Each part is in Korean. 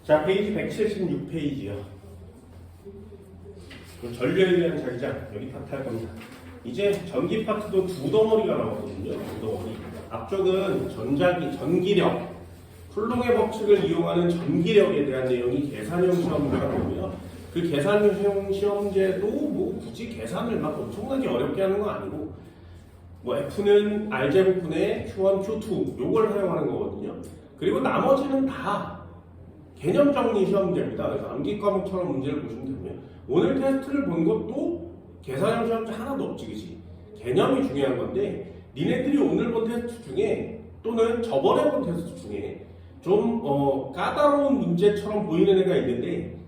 자, 페이지 176페이지요. 전류에 대한 자기장, 여기 파트 할 겁니다. 이제 전기 파트도 두 덩어리가 나왔거든요. 두 덩어리. 앞쪽은 전기력, 쿨롱의 법칙을 이용하는 전기력에 대한 내용이 계산형 시험문제가 나오고요. 그 계산형 시험제도 뭐 굳이 계산을 막 엄청나게 어렵게 하는 거 아니고, 뭐 F는 R제곱분의 Q1, Q2 요걸 사용하는 거거든요. 그리고 나머지는 다 개념 정리 시험제입니다. 그래서 암기 과목처럼 문제를 보시면 되고요. 오늘 테스트를 본 것도 계산형 시험제 하나도 없지, 그치? 개념이 중요한 건데, 니네들이 오늘 본 테스트 중에 또는 저번에 본 테스트 중에 좀 까다로운 문제처럼 보이는 애가 있는데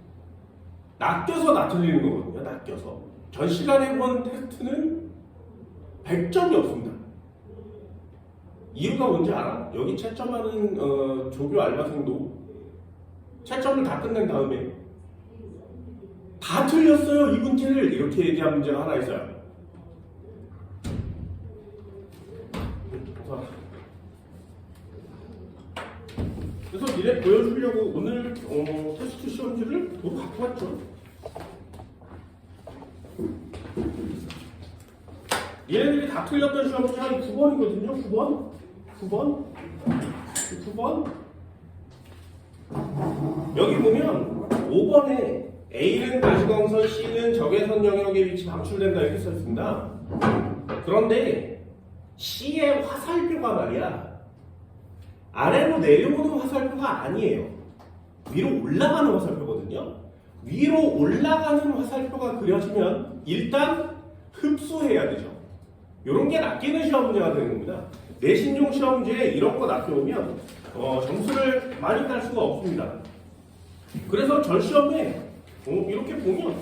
낚여서 놔두리는 거거든요. 낚여서. 전 시간에 본 테스트는 100점이 없습니다. 이유가 뭔지 알아? 여기 채점하는 조교 알바생도 채점을 다 끝낸 다음에 다 틀렸어요 이 문제를 이렇게 얘기한 문제가 하나 있어요. 그래서 니네 보여주려고 오늘 테스트 시험지를 또 갖고 왔죠. 얘네들이 다 틀렸던 시험지 한 9번이거든요. 9번. 여기 보면 5번에 A는 가시광선, C는 적외선 영역의 위치 방출된다 이렇게 써있습니다. 그런데 C의 화살표가 말이야 아래로 내려오는 화살표가 아니에요. 위로 올라가는 화살표거든요. 위로 올라가는 화살표가 그려지면 일단 흡수해야 되죠. 이런 게 낚이는 시험 문제가 되는 겁니다. 내신용 시험 문제에 이런 거 낚여오면 점수를 많이 딸 수가 없습니다. 그래서 전 시험에 이렇게 보면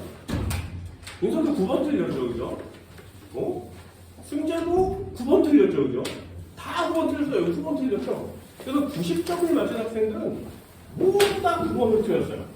인선도 9번 틀렸죠, 그죠? 승재도 9번 틀렸죠, 그죠? 다 9번 틀렸어요. 9번 틀렸죠. 그래서 90점을 맞은 학생들은 모두 다 9번을 틀렸어요.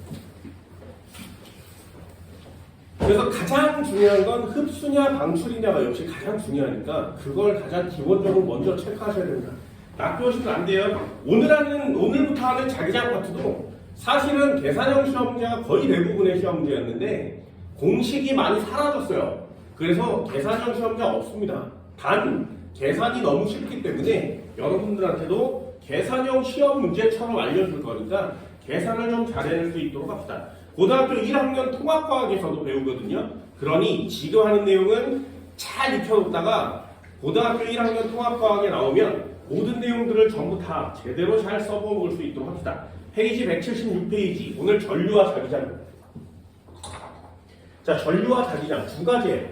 그래서 가장 중요한 건 흡수냐 방출이냐가 역시 가장 중요하니까 그걸 가장 기본적으로 먼저 체크하셔야 됩니다. 낚여오시면 안 돼요. 오늘부터 하는 자기장 파트도 사실은 계산형 시험 문제가 거의 대부분의 시험 문제였는데 공식이 많이 사라졌어요. 그래서 계산형 시험 문제 없습니다. 단 계산이 너무 쉽기 때문에 여러분들한테도 계산형 시험 문제처럼 알려줄 거니까 계산을 좀 잘해낼 수 있도록 합시다. 고등학교 1학년 통합과학에서도 배우거든요. 그러니 지금 하는 내용은 잘 익혀놓다가 고등학교 1학년 통합과학에 나오면 모든 내용들을 전부 다 제대로 잘 써먹을 수 있도록 합시다. 페이지 176페이지 오늘 전류와 자기장. 자, 전류와 자기장 두 가지예요.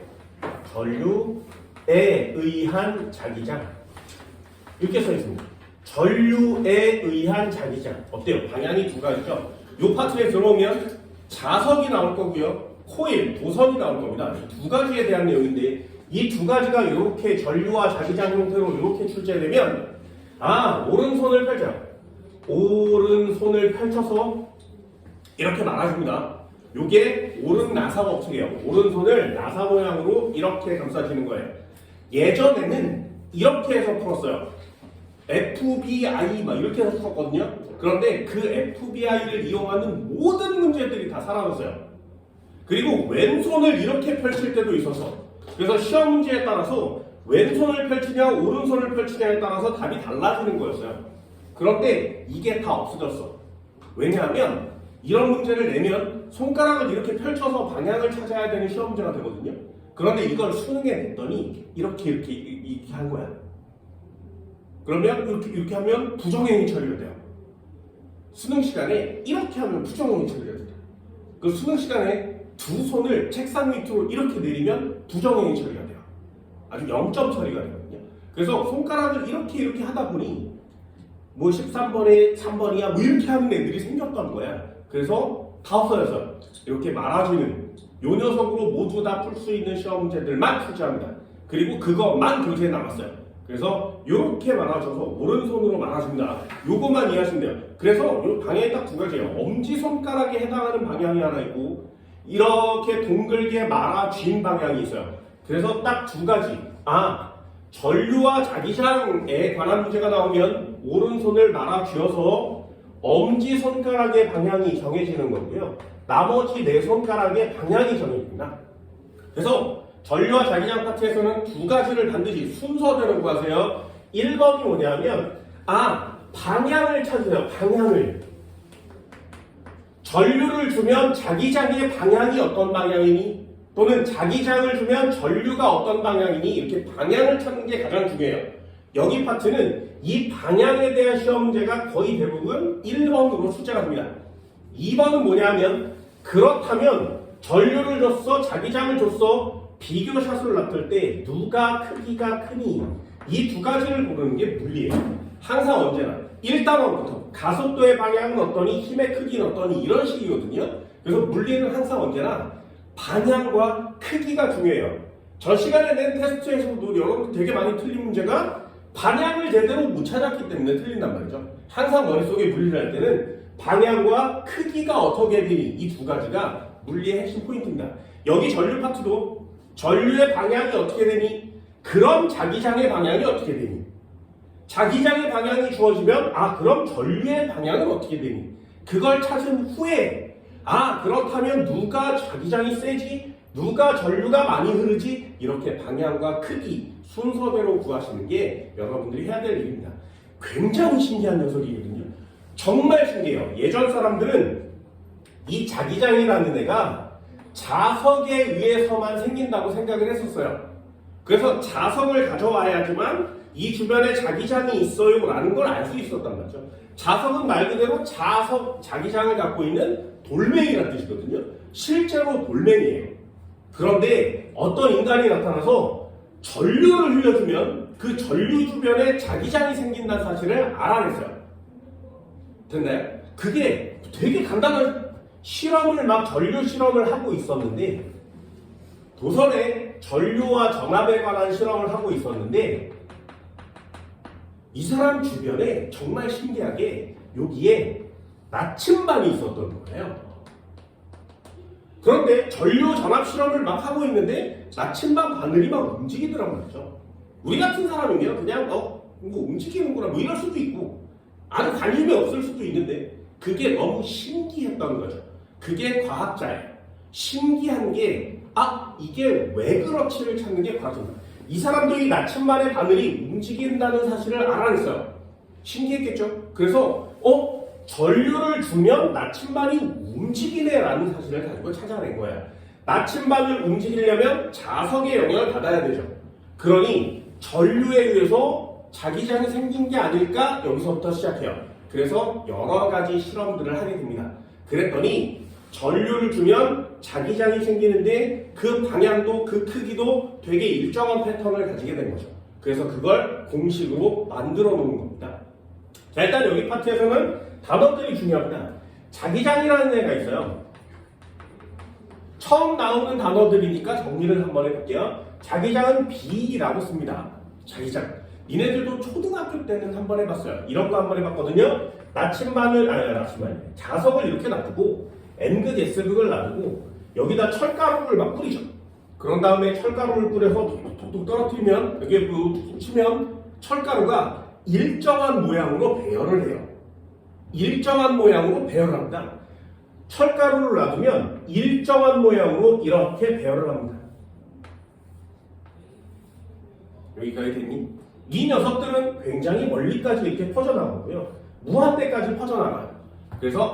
전류에 의한 자기장 이렇게 써 있습니다. 전류에 의한 자기장 어때요? 방향이 두 가지죠. 이 파트에 들어오면 자석이 나올 거고요. 코일, 도선이 나올 겁니다. 두 가지에 대한 내용인데 이 두 가지가 이렇게 전류와 자기장 형태로 이렇게 출제되면 오른손을 펼쳐. 오른손을 펼쳐서 이렇게 말아줍니다. 요게 오른 나사 법칙이에요. 오른손을 나사 모양으로 이렇게 감싸지는 거예요. 예전에는 이렇게 해서 풀었어요. FBI 막 이렇게 해서 풀었거든요. 그런데 그 FBI를 이용하는 모든 문제들이 다 사라졌어요. 그리고 왼손을 이렇게 펼칠 때도 있어서 그래서 시험 문제에 따라서 왼손을 펼치냐 오른손을 펼치냐에 따라서 답이 달라지는 거였어요. 그런데 이게 다 없어졌어. 왜냐하면 이런 문제를 내면 손가락을 이렇게 펼쳐서 방향을 찾아야 되는 시험 문제가 되거든요. 그런데 이걸 수능에 냈더니 이렇게 한 거야. 그러면 이렇게 하면 부정행위 처리가 돼요. 수능 시간에 이렇게 하면 부정행위 처리가 돼요. 그 수능 시간에 두 손을 책상 밑으로 이렇게 내리면 부정행위 처리가 돼요. 아주 0점 처리가 되거든요. 그래서 손가락을 이렇게 하다 보니 뭐 13번에 3번이야 뭐 이렇게 하는 애들이 생겼던 거야. 그래서 다 없어졌어요. 이렇게 말아주는 요 녀석으로 모두 다 풀 수 있는 시험 문제들만 출제합니다. 그리고 그것만 교재에 남았어요. 그래서 이렇게 말아줘서 오른손으로 말아줍니다. 요것만 이해하시면 돼요. 그래서 요 방향이 딱 두 가지예요. 엄지손가락에 해당하는 방향이 하나 있고 이렇게 동글게 말아쥔 방향이 있어요. 그래서 딱 두 가지. 전류와 자기장에 관한 문제가 나오면 오른손을 말아쥐어서 엄지손가락의 방향이 정해지는 거고요. 나머지 네 손가락의 방향이 정해집니다. 그래서 전류와 자기장 파트에서는 두 가지를 반드시 순서대로 구하세요. 1번이 뭐냐면 방향을 찾으세요. 방향을. 전류를 주면 자기장의 방향이 어떤 방향이니 또는 자기장을 주면 전류가 어떤 방향이니 이렇게 방향을 찾는 게 가장 중요해요. 여기 파트는 이 방향에 대한 시험 문제가 거의 대부분 1번으로 출제가 됩니다. 2번은 뭐냐면 그렇다면 전류를 줬어, 자기장을 줬어, 비교샷을 놔둘 때 누가 크기가 크니 이 두 가지를 고르는 게 물리예요. 항상 언제나 1단원부터 가속도의 방향은 어떠니 힘의 크기는 어떠니 이런 식이거든요. 그래서 물리는 항상 언제나 방향과 크기가 중요해요. 저 시간에 낸 테스트에서도 여러분 되게 많이 틀린 문제가 방향을 제대로 못 찾았기 때문에 틀린단 말이죠. 항상 머릿속에 물리를 할 때는 방향과 크기가 어떻게 되니 이 두 가지가 물리의 핵심 포인트입니다. 여기 전류 파트도 전류의 방향이 어떻게 되니 그럼 자기장의 방향이 어떻게 되니 자기장의 방향이 주어지면 그럼 전류의 방향은 어떻게 되니 그걸 찾은 후에 그렇다면 누가 자기장이 세지 누가 전류가 많이 흐르지 이렇게 방향과 크기 순서대로 구하시는 게 여러분들이 해야 될 일입니다. 굉장히 신기한 녀석이거든요. 정말 신기해요. 예전 사람들은 이 자기장이라는 애가 자석에 의해서만 생긴다고 생각을 했었어요. 그래서 자석을 가져와야지만 이 주변에 자기장이 있어요 라는 걸 알 수 있었단 말이죠. 자석은 말 그대로 자기장을 갖고 있는 돌멩이라는 뜻이거든요. 실제로 돌멩이에요. 그런데 어떤 인간이 나타나서 전류를 흘려주면 그 전류 주변에 자기장이 생긴다는 사실을 알아냈어요. 됐나요? 그게 되게 간단한 실험을 전류 실험을 하고 있었는데 도선에 전류와 전압에 관한 실험을 하고 있었는데 이 사람 주변에 정말 신기하게 여기에 나침반이 있었던 거예요. 그런데 전류 전압 실험을 막 하고 있는데 나침반 바늘이 막 움직이더란 말이죠. 우리 같은 사람이면 그냥 뭐 움직이는구나 뭐 이럴 수도 있고 아주 관심이 없을 수도 있는데 그게 너무 신기했던 거죠. 그게 과학자예요. 신기한 게 이게 왜 그렇지를 찾는 게 과학입니다. 이 사람도 이 나침반의 바늘이 움직인다는 사실을 알아냈어요. 신기했겠죠? 그래서 전류를 주면 나침반이 움직이네 라는 사실을 가지고 찾아낸 거야. 나침반을 움직이려면 자석의 영향을 받아야 되죠. 그러니 전류에 의해서 자기장이 생긴 게 아닐까 여기서부터 시작해요. 그래서 여러 가지 실험들을 하게 됩니다. 그랬더니 전류를 주면 자기장이 생기는데 그 방향도 그 크기도 되게 일정한 패턴을 가지게 된 거죠. 그래서 그걸 공식으로 만들어 놓은 겁니다. 자, 일단 여기 파트에서는 단어들이 중요합니다. 자기장이라는 애가 있어요. 처음 나오는 단어들이니까 정리를 한번 해볼게요. 자기장은 B라고 씁니다. 자기장. 니네들도 초등학교 때는 한번 해봤어요. 이런 거 한번 해봤거든요. 자석을 이렇게 놔두고 N극, S극을 놔두고 여기다 철가루를 막 뿌리죠. 그런 다음에 철가루를 뿌려서 톡톡 떨어뜨리면 여기에 툭툭 치면 철가루가 일정한 모양으로 배열을 해요. 일정한 모양으로 배열을 합니다. 철가루를 놔두면 일정한 모양으로 이렇게 배열을 합니다. 여기까지 됐니? 이 녀석들은 굉장히 멀리까지 이렇게 퍼져나가고요. 무한대까지 퍼져나가요. 그래서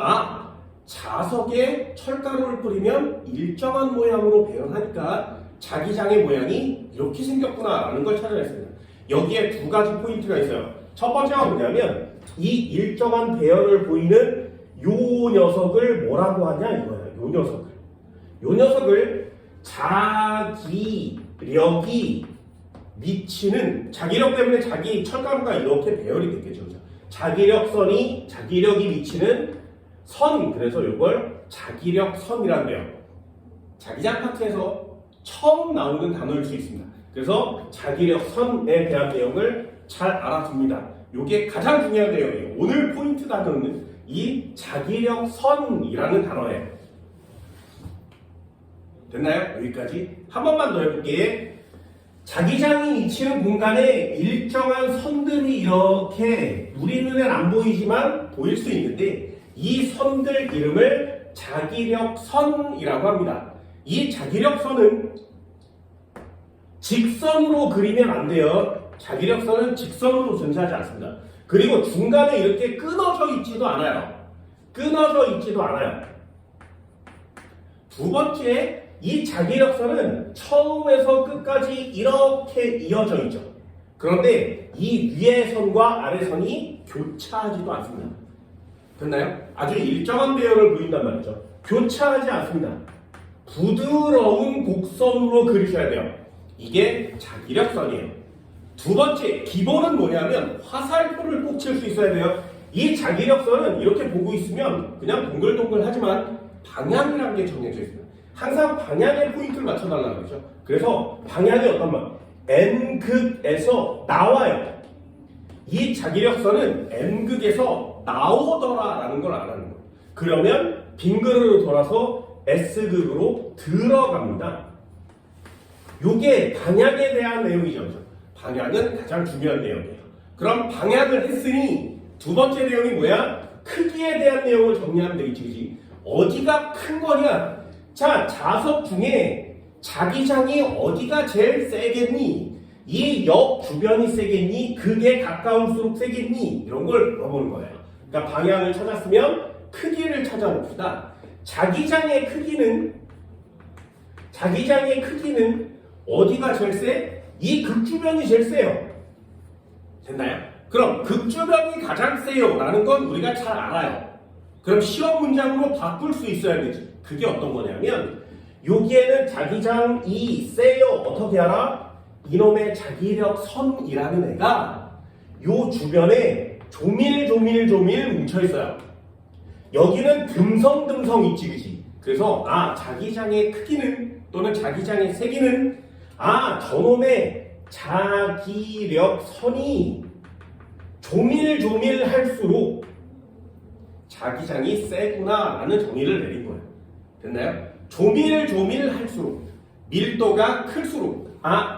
자석에 철가루를 뿌리면 일정한 모양으로 배열하니까 자기장의 모양이 이렇게 생겼구나 라는 걸 찾아냈습니다. 여기에 두 가지 포인트가 있어요. 첫 번째가 뭐냐면 이 일정한 배열을 보이는 요 녀석을 뭐라고 하냐 이거예요. 요 녀석을 자기력이 미치는 자기력 때문에 자기 철가루가 이렇게 배열이 됐겠죠. 자기력이 미치는 선, 그래서 이걸 자기력선이라고 해요. 자기장 파트에서 처음 나오는 단어일 수 있습니다. 그래서 자기력선에 대한 내용을 잘 알아둡니다. 이게 가장 중요한 내용이에요. 오늘 포인트 단어는 이 자기력선이라는 단어예요. 됐나요? 여기까지 한 번만 더 해볼게요. 자기장이 위치는 공간에 일정한 선들이 이렇게 우리 눈엔 안 보이지만 보일 수 있는데 이 선들 이름을 자기력선이라고 합니다. 이 자기력선은 직선으로 그리면 안 돼요. 자기력선은 직선으로 존재하지 않습니다. 그리고 중간에 이렇게 끊어져 있지도 않아요. 끊어져 있지도 않아요. 두 번째, 이 자기력선은 처음에서 끝까지 이렇게 이어져 있죠. 그런데 이 위의 선과 아래 선이 교차하지도 않습니다. 됐나요? 아주 일정한 배열을 보인단 말이죠. 교차하지 않습니다. 부드러운 곡선으로 그리셔야 돼요. 이게 자기력선이에요. 두 번째, 기본은 뭐냐면 화살표를 꼭 칠 수 있어야 돼요. 이 자기력선은 이렇게 보고 있으면 그냥 동글동글하지만 방향이라는 게 정해져 있습니다. 항상 방향에 포인트를 맞춰달라는 거죠. 그래서 방향이 어떤 말? N극에서 나와요. 이 자기력선은 N극에서 나오더라라는 걸 알아는 거예요. 그러면 빈 그릇으로 돌아서 S극으로 들어갑니다. 요게 방향에 대한 내용이죠. 방향은 가장 중요한 내용이에요. 그럼 방향을 했으니 두 번째 내용이 뭐야? 크기에 대한 내용을 정리하면 되겠지, 그지? 어디가 큰 거냐? 자, 자석 중에 자기장이 어디가 제일 세겠니? 이 역 주변이 세겠니? 극에 가까울수록 세겠니? 이런 걸 물어보는 거예요. 그러니까 방향을 찾았으면 크기를 찾아봅시다. 자기장의 크기는 어디가 제일 세? 이 극주변이 제일 세요. 됐나요? 그럼 극주변이 가장 세요 라는 건 우리가 잘 알아요. 그럼 시험 문장으로 바꿀 수 있어야 되지. 그게 어떤 거냐면 여기에는 자기장이 세요. 어떻게 알아? 이놈의 자기력선이라는 애가 요 주변에 조밀조밀 뭉쳐있어요. 여기는 듬성듬성 있지, 그치? 그래서 자기장의 크기는 또는 자기장의 세기는 저놈의 자기력선이 조밀조밀할수록 자기장이 세구나 라는 정의를 내린 거예요. 됐나요? 조밀조밀할수록 밀도가 클수록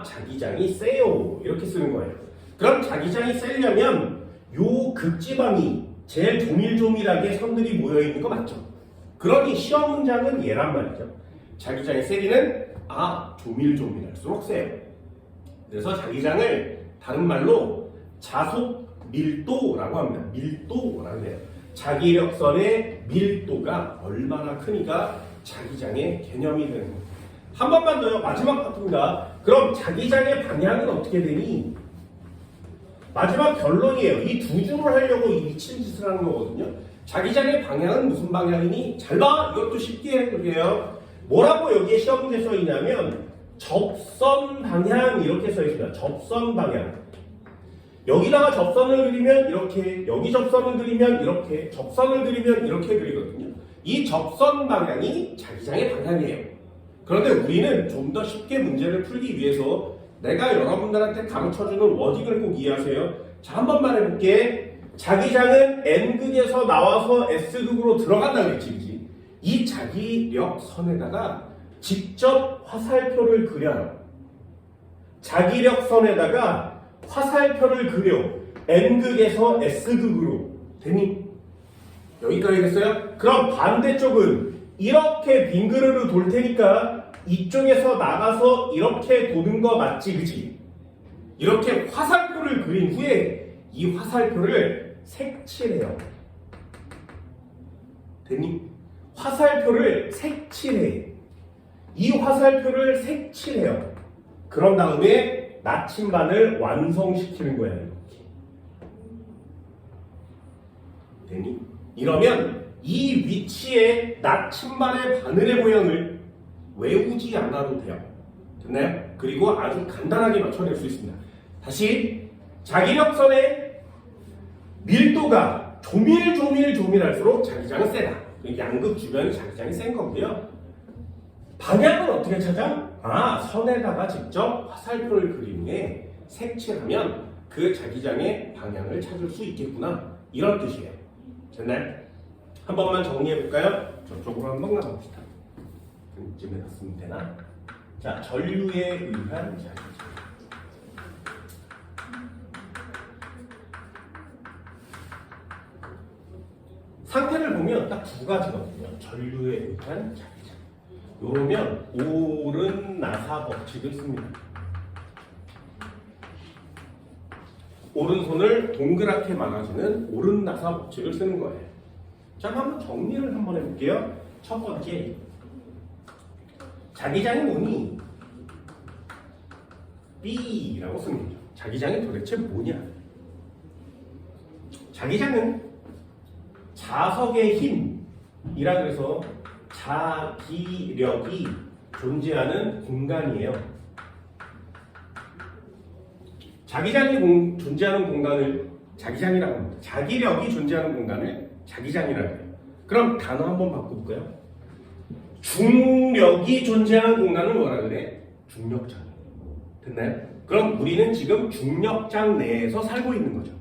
자기장이 세요 이렇게 쓰는 거예요. 그럼 자기장이 세려면 요 극지방이 제일 조밀조밀하게 선들이 모여있는 거 맞죠? 그러니 시험 문장은 얘란 말이죠. 자기장의 세기는 조밀조밀할수록 세요. 그래서 자기장을 다른 말로 자속 밀도라고 합니다. 밀도라고 해요. 자기력선의 밀도가 얼마나 크니까 자기장의 개념이 되는 겁니다. 한 번만 더요. 마지막 파트입니다. 그럼 자기장의 방향은 어떻게 되니? 마지막 결론이에요. 이 두 줄을 하려고 이 미친 짓을 하는 거거든요. 자기장의 방향은 무슨 방향이니? 잘 봐. 이것도 쉽게 해볼게요. 뭐라고 여기에 시험 문제 써 있냐면 접선 방향 이렇게 써 있습니다. 접선 방향. 여기다가 접선을 그리면 이렇게, 여기 접선을 그리면 이렇게, 접선을 그리면 이렇게 그리거든요. 이 접선 방향이 자기장의 방향이에요. 그런데 우리는 좀 더 쉽게 문제를 풀기 위해서 내가 여러분들한테 가르쳐주는 워딩을 꼭 이해하세요. 자, 한 번만 해볼게. 자기장은 N극에서 나와서 S극으로 들어간다 그랬지, 그치? 이 자기력선에다가 직접 화살표를 그려요. 자기력선에다가 화살표를 그려. N극에서 S극으로. 되니? 여기까지 됐어요? 그럼 반대쪽은 이렇게 빈 그릇으로 돌 테니까 이쪽에서 나가서 이렇게 도는 거 맞지, 그치? 이렇게 화살표를 그린 후에 이 화살표를 색칠해요. 됐니? 화살표를 색칠해. 이 화살표를 색칠해요. 그런 다음에 나침반을 완성시키는 거야. 이렇게. 됐니? 이러면 이 위치에 나침반의 바늘의 모양을 외우지 않아도 돼요. 됐나요? 그리고 아주 간단하게 맞춰낼 수 있습니다. 다시 자기력선의 밀도가 조밀할수록 자기장은 세다. 양극 주변이 자기장이 센 거고요. 방향은 어떻게 찾아? 선에다가 직접 화살표를 그린 후에 색칠하면 그 자기장의 방향을 찾을 수 있겠구나. 이런 뜻이에요. 됐나요? 한 번만 정리해볼까요? 저쪽으로 한번 가봅시다. 이쯤에 갔으면 되나? 자, 전류에 의한 자기장. 상태를 보면 딱 두 가지거든요. 전류에 의한 자기장. 요러면 오른나사 법칙을 씁니다. 오른손을 동그랗게 막아주는 오른나사 법칙을 쓰는 거예요. 자, 한번 정리를 한번 해볼게요. 첫 번째, 자기장이 뭐니? B라고 씁니다. 자기장이 도대체 뭐냐? 자기장은 자석의 힘이라 그래서 자기력이 존재하는 공간이에요. 자기장이 존재하는 공간을 자기장이라고 합니다. 자기력이 존재하는 공간을 자기장이라고 해요. 그럼 단어 한번 바꿔볼까요? 중력이 존재하는 공간을 뭐라 그래? 중력장. 됐나요? 그럼 우리는 지금 중력장 내에서 살고 있는 거죠.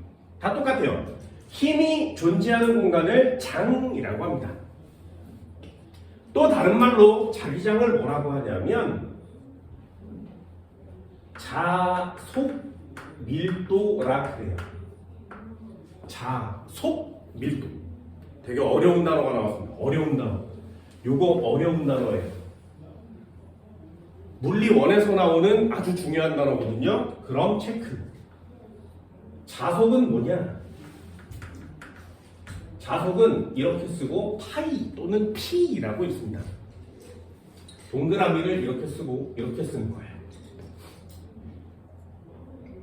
다 똑같아요. 힘이 존재하는 공간을 장이라고 합니다. 또 다른 말로 자기장을 뭐라고 하냐면 자속 밀도라 그래요. 자속 밀도. 되게 어려운 단어가 나왔습니다. 어려운 단어. 요거 어려운 단어예요. 물리원에서 나오는 아주 중요한 단어거든요. 그럼 체크. 자속은 뭐냐? 자속은 이렇게 쓰고 파이 또는 P라고 있습니다. 동그라미를 이렇게 쓰고 이렇게 쓰는 거예요.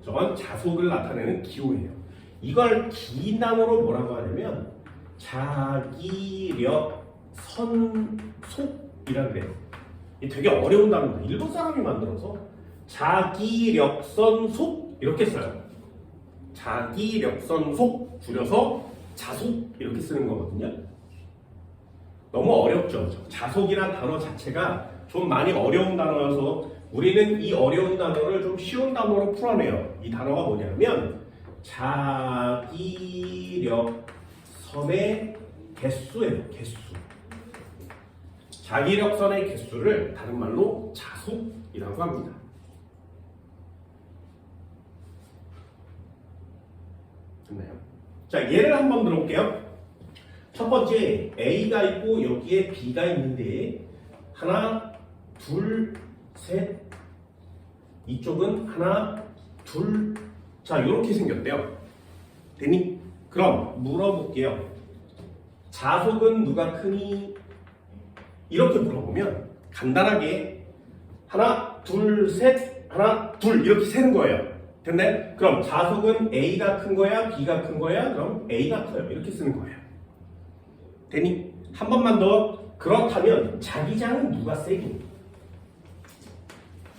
저건 자속을 나타내는 기호예요. 이걸 긴 단어로 뭐라고 하냐면 자기력 선속이라고 그래요. 이 되게 어려운 단어입니다. 일본 사람이 만들어서 자기력선속 이렇게 써요. 자기력선속 줄여서 자속 이렇게 쓰는 거거든요. 너무 어렵죠. 자속이란 단어 자체가 좀 많이 어려운 단어여서 우리는 이 어려운 단어를 좀 쉬운 단어로 풀어내요. 이 단어가 뭐냐면 자기력선의 개수예요. 개수. 자기력선의 개수를 다른 말로 자속이라고 합니다. 됐나요? 자, 예를 한번 들어볼게요. 첫 번째, A가 있고 여기에 B가 있는데 하나, 둘, 셋. 이쪽은 하나, 둘. 자, 이렇게 생겼대요. 되니? 그럼 물어볼게요. 자속은 누가 크니? 이렇게 물어보면 간단하게 하나, 둘, 셋, 하나, 둘 이렇게 세는 거예요. 됐나요? 그럼 자속은 A가 큰 거야? B가 큰 거야? 그럼 A가 커요. 이렇게 쓰는 거예요. 되니? 한 번만 더. 그렇다면 자기장은 누가 세니?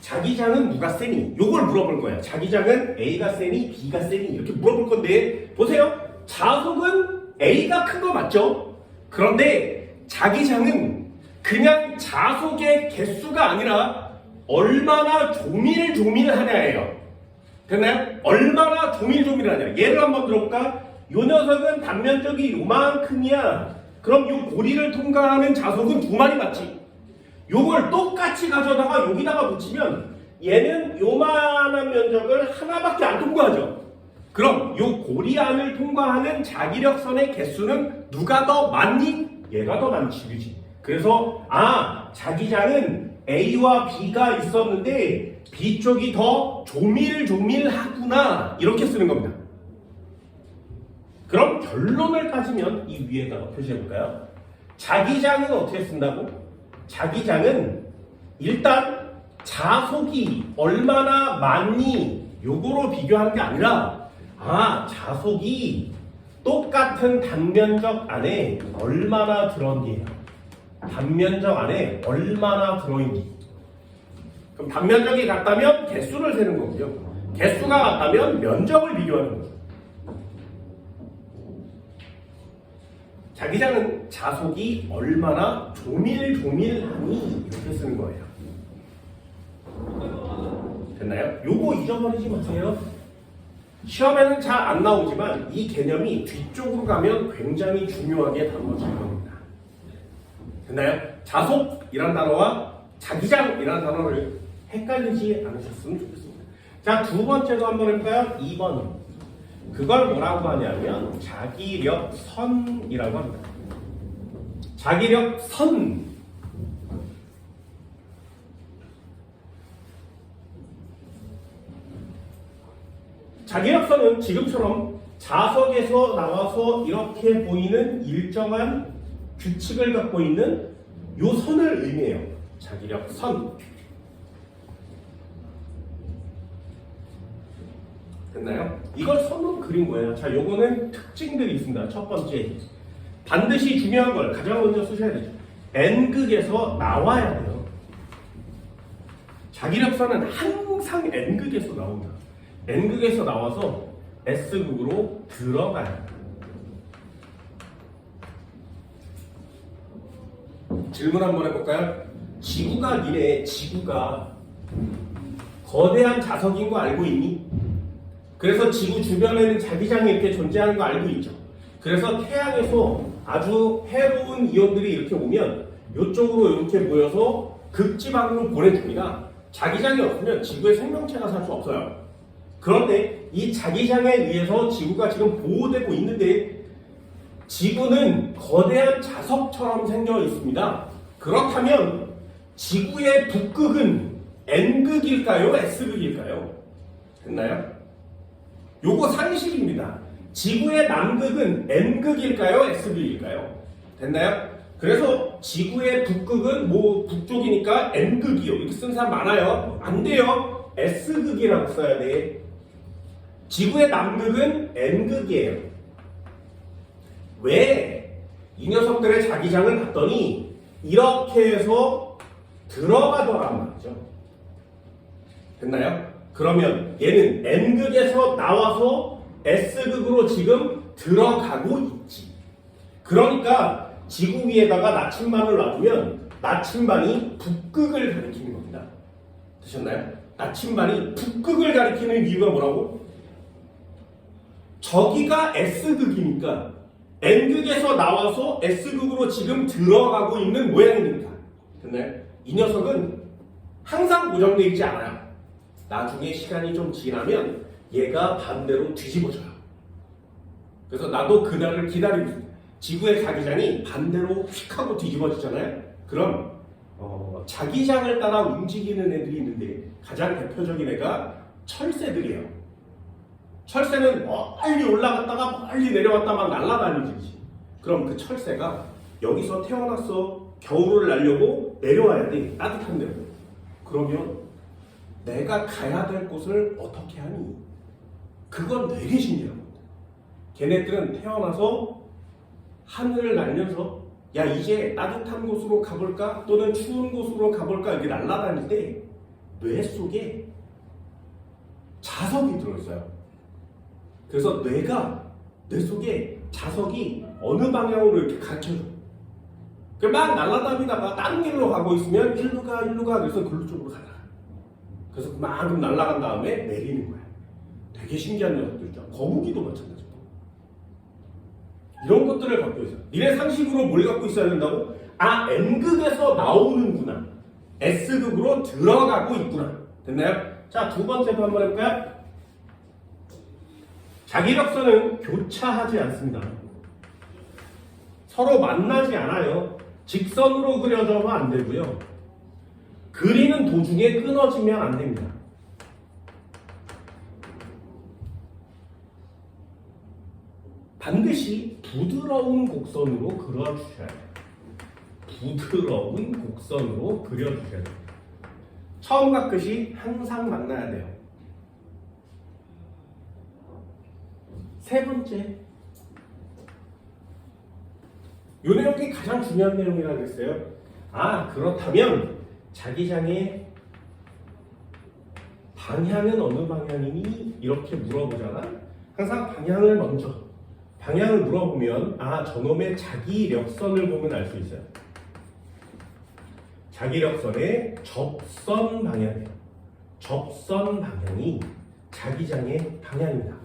자기장은 누가 세니? 요걸 물어볼 거예요. 자기장은 A가 세니? B가 세니? 이렇게 물어볼 건데 보세요. 자속은 A가 큰 거 맞죠? 그런데 자기장은 그냥 자속의 개수가 아니라 얼마나 조밀조밀하냐예요. 됐나요? 얼마나 조밀조밀하냐. 예를 한번 들어볼까? 요 녀석은 단면적이 요만큼이야. 그럼 요 고리를 통과하는 자속은 두 마리 맞지? 요걸 똑같이 가져다가 여기다가 붙이면 얘는 요만한 면적을 하나밖에 안 통과하죠. 그럼 요 고리 안을 통과하는 자기력선의 개수는 누가 더 많니? 얘가 더 많지, 그지? 그래서 자기장은 A와 B가 있었는데 B 쪽이 더 조밀조밀하구나 이렇게 쓰는 겁니다. 그럼 결론을 따지면 이 위에다가 표시해볼까요? 자기장은 어떻게 쓴다고? 자기장은 일단 자속이 얼마나 많니 요거로 비교하는 게 아니라 자속이 똑같은 단면적 안에 얼마나 들어있니에요. 단면적 안에 얼마나 들어있니. 그럼 단면적이 같다면 개수를 세는 거고요. 개수가 같다면 면적을 비교하는 거죠. 자기장은 자속이 얼마나 조밀조밀하니 이렇게 쓰는 거예요. 됐나요? 요거 잊어버리지 마세요. 시험에는 잘 안 나오지만 이 개념이 뒤쪽으로 가면 굉장히 중요하게 다뤄질 겁니다. 됐나요? 자속이란 단어와 자기장이라는 단어를 헷갈리지 않으셨으면 좋겠습니다. 자, 두 번째도 한번 해볼까요? 2번. 그걸 뭐라고 하냐면 자기력선이라고 합니다. 자기력선. 자기력선은 지금처럼 자석에서 나와서 이렇게 보이는 일정한 규칙을 갖고 있는 요 선을 의미해요. 자기력선. 됐나요? 이걸 선으로 그린 거예요. 자, 요거는 특징들이 있습니다. 첫 번째, 반드시 중요한 걸 가장 먼저 쓰셔야 되죠. N극에서 나와야 돼요. 자기력선은 항상 N극에서 나옵니다. N극에서 나와서 S극으로 들어가요. 질문 한번 해볼까요? 지구가 미래에 지구가 거대한 자석인 거 알고 있니? 그래서 지구 주변에는 자기장이 이렇게 존재하는 거 알고 있죠. 그래서 태양에서 아주 해로운 이온들이 이렇게 오면 이쪽으로 이렇게 모여서 극지방으로 보내줍니다. 자기장이 없으면 지구의 생명체가 살 수 없어요. 그런데 이 자기장에 의해서 지구가 지금 보호되고 있는데 지구는 거대한 자석처럼 생겨 있습니다. 그렇다면 지구의 북극은 N극일까요? S극일까요? 됐나요? 요거 상식입니다. 지구의 남극은 N극일까요? S극일까요? 됐나요? 그래서 지구의 북극은 뭐 북쪽이니까 N극이요. 이렇게 쓴 사람 많아요. 안 돼요. S극이라고 써야 돼. 지구의 남극은 N극이에요. 왜? 이 녀석들의 자기장을 봤더니 이렇게 해서 들어가더란 말이죠. 됐나요? 그러면 얘는 N극에서 나와서 S극으로 지금 들어가고 있지. 그러니까 지구 위에다가 나침반을 놔두면 나침반이 북극을 가리키는 겁니다. 되셨나요? 나침반이 북극을 가리키는 이유가 뭐라고? 저기가 S극이니까 N극에서 나와서 S극으로 지금 들어가고 있는 모양이니까. 됐나요? 이 녀석은 항상 고정되어 있지 않아요. 나중에 시간이 좀 지나면 얘가 반대로 뒤집어져요. 그래서 나도 그날을 기다리고 있습니다. 지구의 자기장이 반대로 휙 하고 뒤집어지잖아요. 그럼 자기장을 따라 움직이는 애들이 있는데 가장 대표적인 애가 철새들이에요. 철새는 멀리 올라갔다가 멀리 내려왔다 막 날아다니지. 그럼 그 철새가 여기서 태어났어. 겨울을 날려고 내려와야 돼. 따뜻한 데로. 그러면 내가 가야 될 곳을 어떻게 하니? 그건 되게 신기한 겁니다. 걔네들은 태어나서 하늘을 날면서 야 이제 따뜻한 곳으로 가볼까? 또는 추운 곳으로 가볼까? 이렇게 날아다닐 때 뇌 속에 자석이 들어있어요. 그래서 뇌 속에 자석이 어느 방향으로 이렇게 가르쳐줘. 막 날아다니다가 다른 길로 가고 있으면 일로 가 그래서 글로 쪽으로 가다가 그래서 그만큼 날아간 다음에 내리는 거야. 되게 신기한 녀석들이죠. 거북이도 마찬가지고. 이런 것들을 갖고 있어요. 니네 상식으로 뭘 갖고 있어야 된다고? 아, N극에서 나오는구나. S극으로 들어가고 있구나. 됐나요? 자, 두 번째도 한번 해볼까요? 자기력선은 교차하지 않습니다. 서로 만나지 않아요. 직선으로 그려져도 안 되고요. 그리는 도중에 끊어지면 안 됩니다. 반드시 부드러운 곡선으로 그려주셔야 돼요. 부드러운 곡선으로 그려주셔야 돼요. 처음과 끝이 항상 만나야 돼요. 세 번째, 이 내용이 가장 중요한 내용이라고 했어요. 아, 그렇다면 자기장의 방향은 어느 방향이니? 이렇게 물어보잖아. 항상 방향을 물어보면 아, 저놈의 자기력선을 보면 알 수 있어요. 자기력선의 접선 방향이에요. 접선 방향이 자기장의 방향입니다.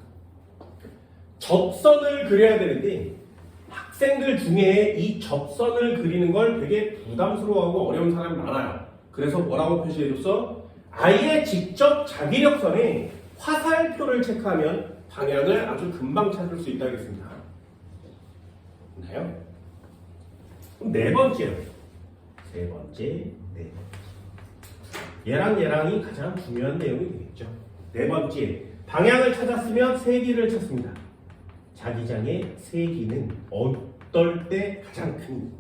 접선을 그려야 되는데 학생들 중에 이 접선을 그리는 걸 되게 부담스러워하고 어려운 사람이 많아요. 그래서 뭐라고 표시해줬어? 아예 직접 자기력선에 화살표를 체크하면 방향을 아주 금방 찾을 수 있다겠습니다. 나요? 그럼 네 번째요. 세 번째, 네 번째. 얘랑 얘랑이 가장 중요한 내용이 되겠죠. 네 번째, 방향을 찾았으면 세기를 찾습니다. 자기장의 세기는 어떨 때 가장 큽니다.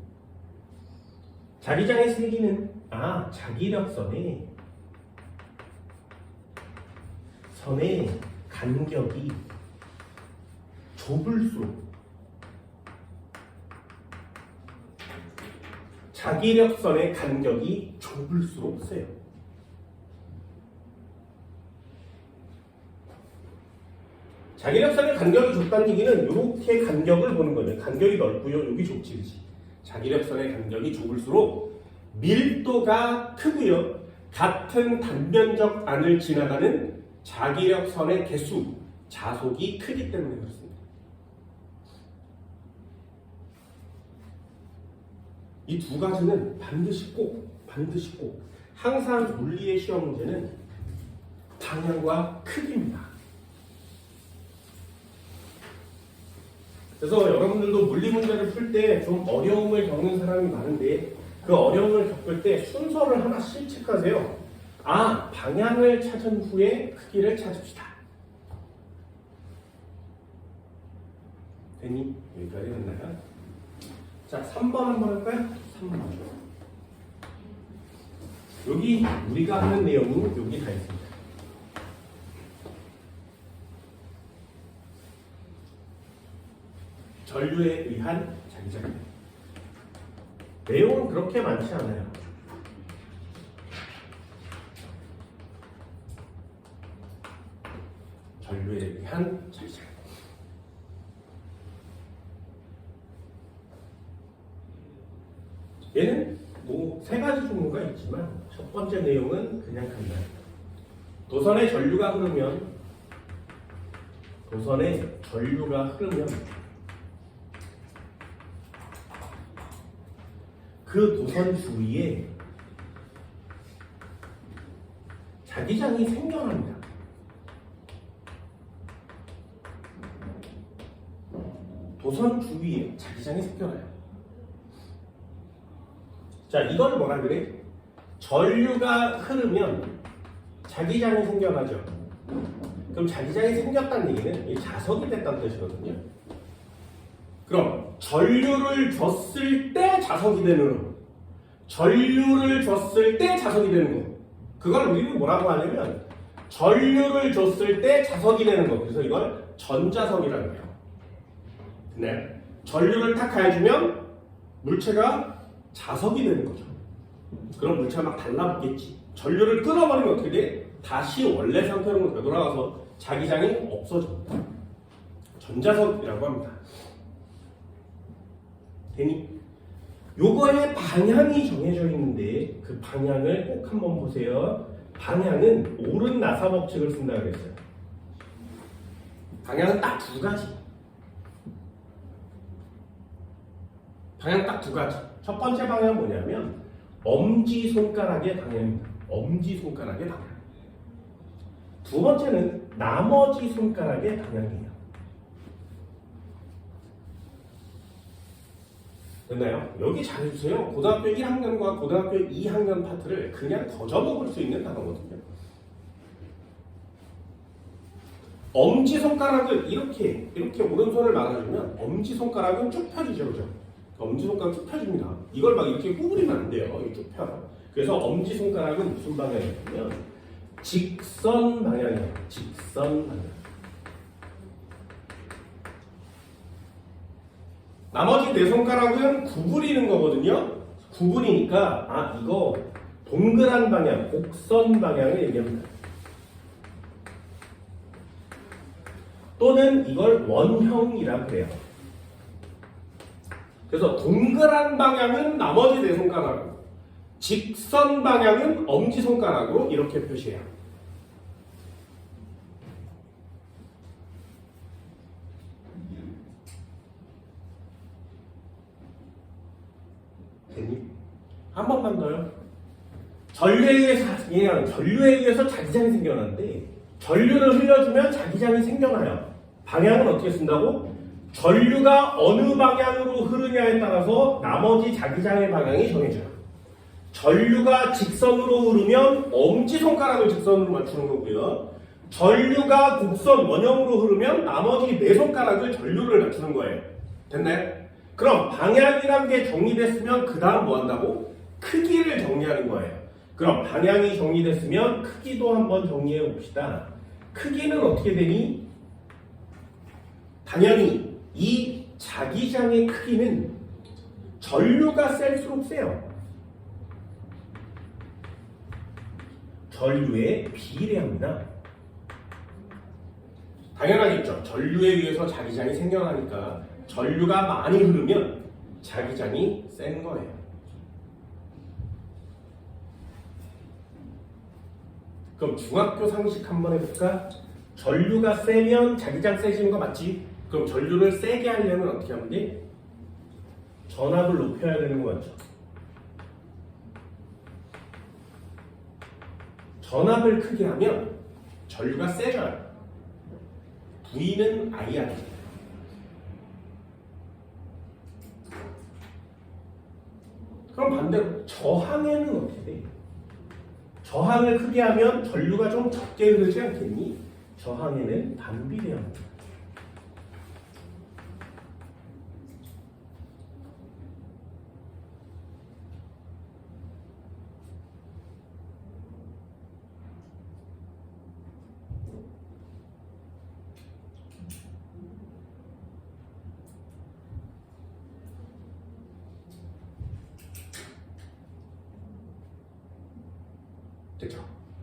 자기장의 세기는 자기력선의 간격이 좁을수록 자기력선의 간격이 좁을수록 세요. 자기력선의 간격이 좁다는 얘기는 이렇게 간격을 보는 거예요. 간격이 넓고요. 여기 좁지, 그치? 자기력선의 간격이 좁을수록 밀도가 크고요. 같은 단면적 안을 지나가는 자기력선의 개수, 자속이 크기 때문에 그렇습니다. 이 두 가지는 반드시 꼭 항상 물리의 시험 문제는 방향과 크기입니다. 그래서 여러분들도 물리 문제를 풀 때 좀 어려움을 겪는 사람이 많은데 그 어려움을 겪을 때 순서를 하나 실측하세요. 방향을 찾은 후에 크기를 찾읍시다. 됐니? 여기까지 됐나요? 자, 3번 한번 할까요? 3번. 여기 우리가 하는 내용은 여기 다 있습니다. 전류에 의한 자기장. 내용은 그렇게 많지 않아요. 전류에 의한 자기장. 얘는 세 가지 종류가 있지만 첫 번째 내용은 그냥 간단해요. 도선에 전류가 흐르면 그 도선 주위에 자기장이 생겨납니다. 도선 주위에 자기장이 생겨나요. 자, 이걸 뭐라 그래? 전류가 흐르면 자기장이 생겨나죠. 그럼 자기장이 생겼다는 얘기는 이 자석이 됐다는 뜻이거든요. 그럼 전류를 줬을 때 자석이 되는 거, 전류를 줬을 때 자석이 되는 거, 그걸 우리는 뭐라고 하냐면 전류를 줬을 때 자석이 되는 거. 그래서 이걸 전자석이라고 해요. 네. 전류를 탁 가해주면 물체가 자석이 되는 거죠. 그럼 물체가 막 달라붙겠지. 전류를 끊어버리면 어떻게 돼? 다시 원래 상태로 되돌아가서 자기장이 없어집니다. 전자석이라고 합니다. 되니? 요거의 방향이 정해져 있는데 그 방향을 꼭 한번 보세요. 방향은 옳은 나사 법칙을 쓴다 그랬어요. 방향은 딱 두 가지. 방향 딱 두 가지. 첫 번째 방향은 뭐냐면 엄지손가락의 방향입니다. 엄지손가락의 방향. 두 번째는 나머지 손가락의 방향이에요. 됐나요? 여기 잘해주세요. 고등학교 1학년과 고등학교 2학년 파트를 그냥 거저먹을 수 있는 단어거든요. 엄지손가락을 이렇게 오른손을 막아주면 엄지손가락은 쭉 펴지죠. 그죠? 엄지손가락 쭉 펴집니다. 이걸 막 이렇게 구부리면 안 돼요. 이렇게 쭉 펴. 그래서 엄지손가락은 무슨 방향이냐면 직선 방향이에요. 직선 방향. 나머지 네 손가락은 구부리는 거거든요. 구부리니까 이거 동그란 방향, 곡선 방향을 얘기합니다. 또는 이걸 원형이라고 해요. 그래서 동그란 방향은 나머지 네 손가락으로, 직선 방향은 엄지손가락으로 이렇게 표시해요. 됐니? 한 번만 더요. 전류에 의해서 자기장이 생겨나는데 전류를 흘려주면 자기장이 생겨나요. 방향은 어떻게 쓴다고? 전류가 어느 방향으로 흐르냐에 따라서 나머지 자기장의 방향이 정해져요. 전류가 직선으로 흐르면 엄지손가락을 직선으로 맞추는 거고요. 전류가 곡선 원형으로 흐르면 나머지 네 손가락을 전류를 맞추는 거예요. 됐나요? 그럼 방향이란 게 정리됐으면 그 다음 뭐 한다고? 크기를 정리하는 거예요. 그럼 방향이 정리됐으면 크기도 한번 정리해 봅시다. 크기는 어떻게 되니? 당연히 이 자기장의 크기는 전류가 셀수록 세요. 전류에 비례합니다. 당연하겠죠. 전류에 의해서 자기장이 생겨나니까 전류가 많이 흐르면 자기장이 센 거예요. 그럼 중학교 상식 한번 해볼까? 전류가 세면 자기장 세지는 거 맞지? 그럼 전류를 세게 하려면 어떻게 하면 돼? 전압을 높여야 되는 거 맞죠? 전압을 크게 하면 전류가 세져요. V는 IR입니다. 그럼 반대로 저항에는 어떻게 돼? 저항을 크게 하면 전류가 좀 적게 흐르지 않겠니? 저항에는 반비례합니다. 됐죠?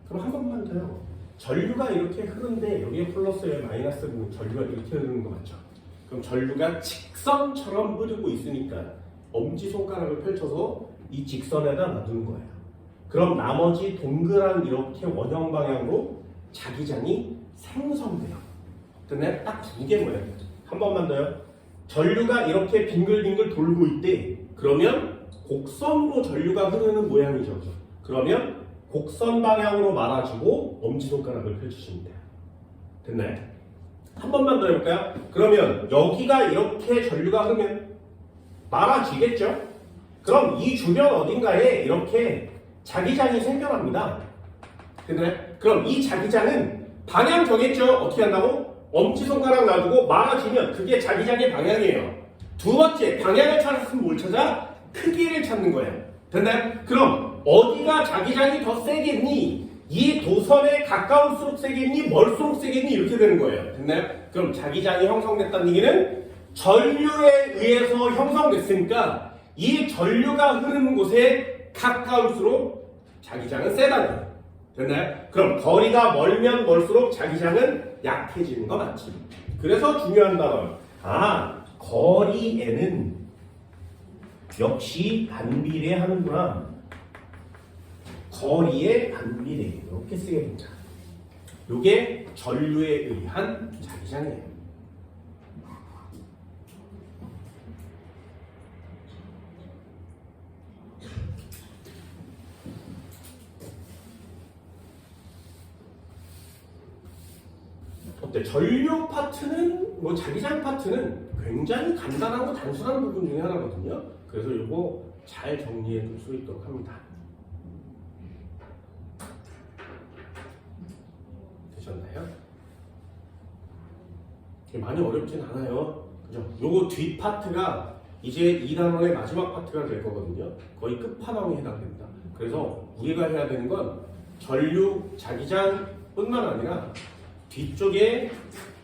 그럼 한 번만 더요. 전류가 이렇게 흐르는데 여기에 플러스에 마이너스는 전류가 이렇게 흐르는 거 맞죠? 그럼 전류가 직선처럼 흐르고 있으니까 엄지손가락을 펼쳐서 이 직선에다 놔두는 거예요. 그럼 나머지 동그란 이렇게 원형 방향으로 자기장이 생성돼요. 근데 딱 두 개 모양이에요. 한 번만 더요. 전류가 이렇게 빙글빙글 돌고 있대. 그러면 곡선으로 전류가 흐르는 모양이죠. 그러면 곡선 방향으로 말아주고 엄지손가락을 펼치시면 돼요. 됐나요? 한 번만 더 해볼까요? 그러면 여기가 이렇게 전류가 흐르면 말아지겠죠? 그럼 이 주변 어딘가에 이렇게 자기장이 생겨납니다. 됐나요? 그럼 이 자기장은 방향 정했죠? 어떻게 한다고? 엄지손가락 놔두고 말아지면 그게 자기장의 방향이에요. 두 번째, 방향을 찾았으면 뭘 찾아? 크기를 찾는 거예요. 됐나요? 그럼 어디가 자기장이 더 세겠니? 이 도선에 가까울수록 세겠니? 멀수록 세겠니? 이렇게 되는 거예요. 됐나요? 그럼 자기장이 형성됐다는 얘기는 전류에 의해서 형성됐으니까 이 전류가 흐르는 곳에 가까울수록 자기장은 세다는 거예요. 됐나요? 그럼 거리가 멀면 멀수록 자기장은 약해지는 거 맞지? 그래서 중요한 단어. 거리에는 역시 반비례하는구나. 거리에 반비례. 이렇게 쓰게 됩니다. 이게 전류에 의한 자기장이에요. 어때? 전류 파트는 자기장 파트는 굉장히 간단하고 단순한 부분 중에 하나거든요. 그래서 이거 잘 정리해 둘 수 있도록 합니다. 되셨나요? 많이 어렵진 않아요. 그죠? 요거 뒷 파트가 이제 2단원의 마지막 파트가 될 거거든요. 거의 끝판왕에 해당됩니다. 그래서 우리가 해야 되는 건 전류, 자기장 뿐만 아니라 뒤쪽에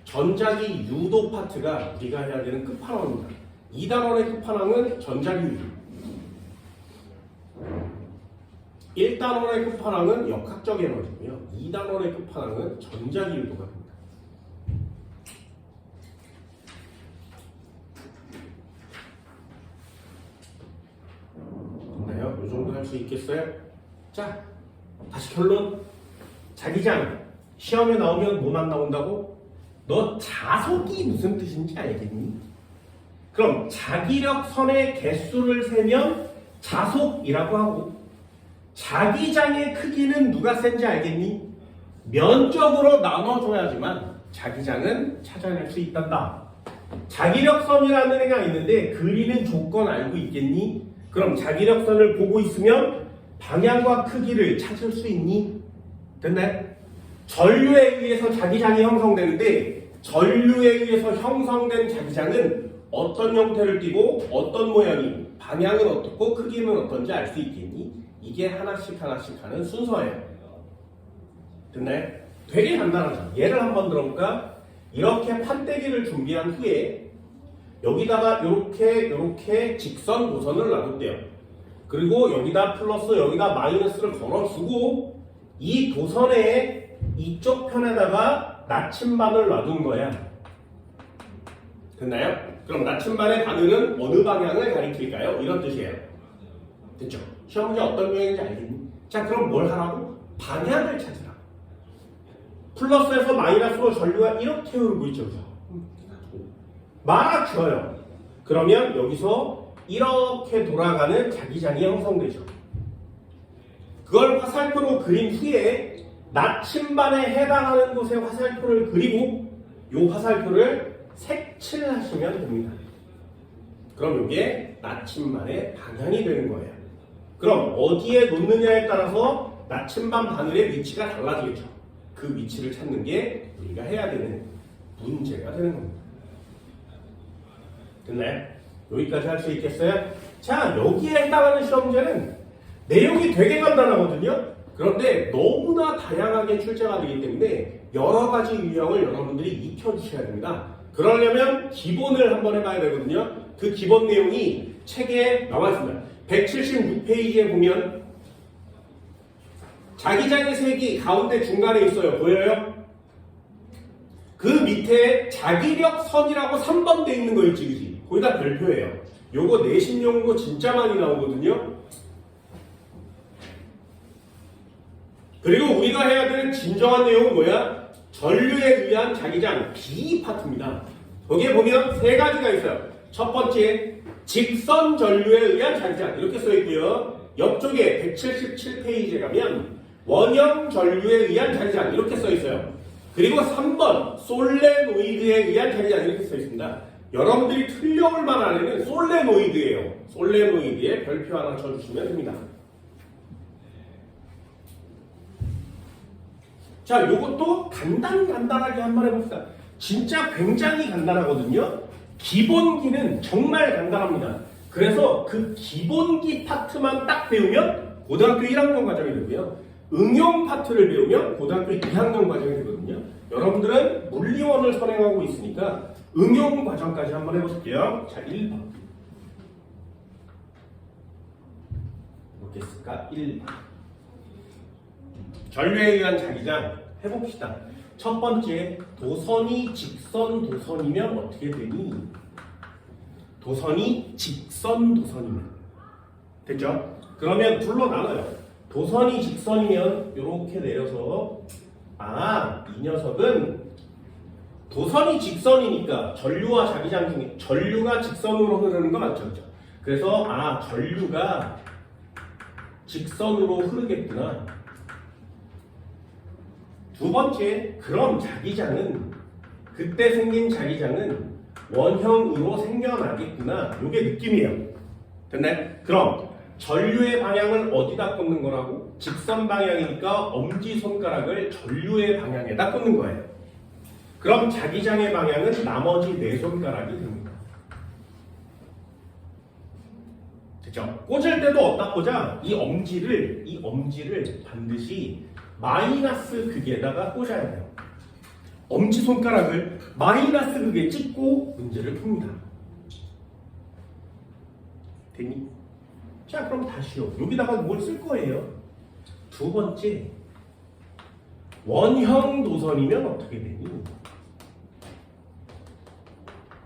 전자기 유도 파트가 우리가 해야 되는 끝판왕입니다. 2단원의 끝판왕은 전자기 유도, 1단원의 끝판왕은 역학적 에너지고요. 2단원의 끝판왕은 전자기 유도가 됩니다. 됐나요? 이 정도 할 수 있겠어요? 자, 다시 결론. 자기장 시험에 나오면 뭐만 나온다고? 너 자속이 무슨 뜻인지 알겠니? 그럼 자기력선의 개수를 세면 자속이라고 하고, 자기장의 크기는 누가 센지 알겠니? 면적으로 나눠줘야지만 자기장은 찾아낼 수 있단다. 자기력선이라는 애가 있는데 그리는 조건 알고 있겠니? 그럼 자기력선을 보고 있으면 방향과 크기를 찾을 수 있니? 됐나요? 전류에 의해서 자기장이 형성되는데 전류에 의해서 형성된 자기장은 어떤 형태를 띠고 어떤 모양이 방향은 어떻고 크기는 어떤지 알 수 있겠니? 이게 하나씩 하나씩 하는 순서예요. 됐나요? 되게 간단하죠. 예를 한번 들어볼까? 이렇게 판때기를 준비한 후에 여기다가 이렇게 직선 도선을 놔뒀대요. 그리고 여기다 플러스 여기다 마이너스를 걸어주고 이 도선의 이쪽 편에다가 나침반을 놔둔 거야. 됐나요? 그럼 나침반의 바늘은 어느 방향을 가리킬까요? 이런 뜻이에요. 됐죠? 시험 문제 어떤 모양인지 알겠니? 자, 그럼 뭘 하라고? 방향을 찾으라. 플러스에서 마이너스로 전류가 이렇게 흐르고 있죠. 맞춰요. 그러면 여기서 이렇게 돌아가는 자기장이 형성되죠. 그걸 화살표로 그린 후에 나침반에 해당하는 곳에 화살표를 그리고 이 화살표를 색칠하시면 됩니다. 그럼 이게 나침반의 방향이 되는 거예요. 그럼 어디에 놓느냐에 따라서 나침반 바늘의 위치가 달라지겠죠. 그 위치를 찾는 게 우리가 해야 되는 문제가 되는 겁니다. 됐나요? 여기까지 할 수 있겠어요? 자, 여기에 해당하는 시험 문제는 내용이 되게 간단하거든요. 그런데 너무나 다양하게 출제가 되기 때문에 여러 가지 유형을 여러분들이 익혀주셔야 됩니다. 그러려면 기본을 한번 해봐야 되거든요. 그 기본 내용이 책에 나와 있습니다. 176페이지에 보면 자기장의 색이 가운데 중간에 있어요. 보여요? 그 밑에 자기력선이라고 3번 돼 있는 거 있지, 그지? 거기다 별표예요. 요거 내신 용고 진짜 많이 나오거든요. 그리고 우리가 해야 되는 진정한 내용은 뭐야? 전류에 의한 자기장 B 파트입니다. 거기에 보면 세 가지가 있어요. 첫 번째, 직선 전류에 의한 자기장 이렇게 써 있고요. 옆쪽에 177페이지에 가면 원형 전류에 의한 자기장 이렇게 써 있어요. 그리고 3번 솔레노이드에 의한 자기장 이렇게 써 있습니다. 여러분들이 틀려볼 만한 애는 솔레노이드예요. 솔레노이드에 별표 하나 쳐주시면 됩니다. 자, 요것도 간단하게 한번 해봅시다. 진짜 굉장히 간단하거든요. 기본기는 정말 간단합니다. 그래서 그 기본기 파트만 딱 배우면 고등학교 1학년 과정이 되고요. 응용 파트를 배우면 고등학교 2학년 과정이 되거든요. 여러분들은 물리원을 선행하고 있으니까 응용 과정까지 한번 해보실게요. 자, 1번. 어떻겠을까? 1번. 전류에 의한 자기장 해봅시다. 첫 번째, 도선이 직선 도선이면 어떻게 되니? 도선이 직선 도선이면 됐죠? 그러면 둘로 나눠요. 도선이 직선이면 이렇게 내려서 이 녀석은 도선이 직선이니까 전류와 자기장 중에 전류가 직선으로 흐르는 거 맞죠? 그래서 전류가 직선으로 흐르겠구나. 두 번째, 그럼 자기장은 그때 생긴 자기장은 원형으로 생겨나겠구나. 이게 느낌이에요. 됐나요? 그럼 전류의 방향을 어디다 꽂는 거라고? 직선 방향이니까 엄지손가락을 전류의 방향에다 꽂는 거예요. 그럼 자기장의 방향은 나머지 네 손가락이 됩니다. 됐죠? 꽂을 때도 어디다 꽂아? 이 엄지를 반드시 마이너스 극에다가 꽂아야 돼요. 엄지손가락을 마이너스 극에 찍고 문제를 풉니다. 됐니? 자, 그럼 다시요. 여기다가 뭘 쓸 거예요? 두 번째, 원형 도선이면 어떻게 되니?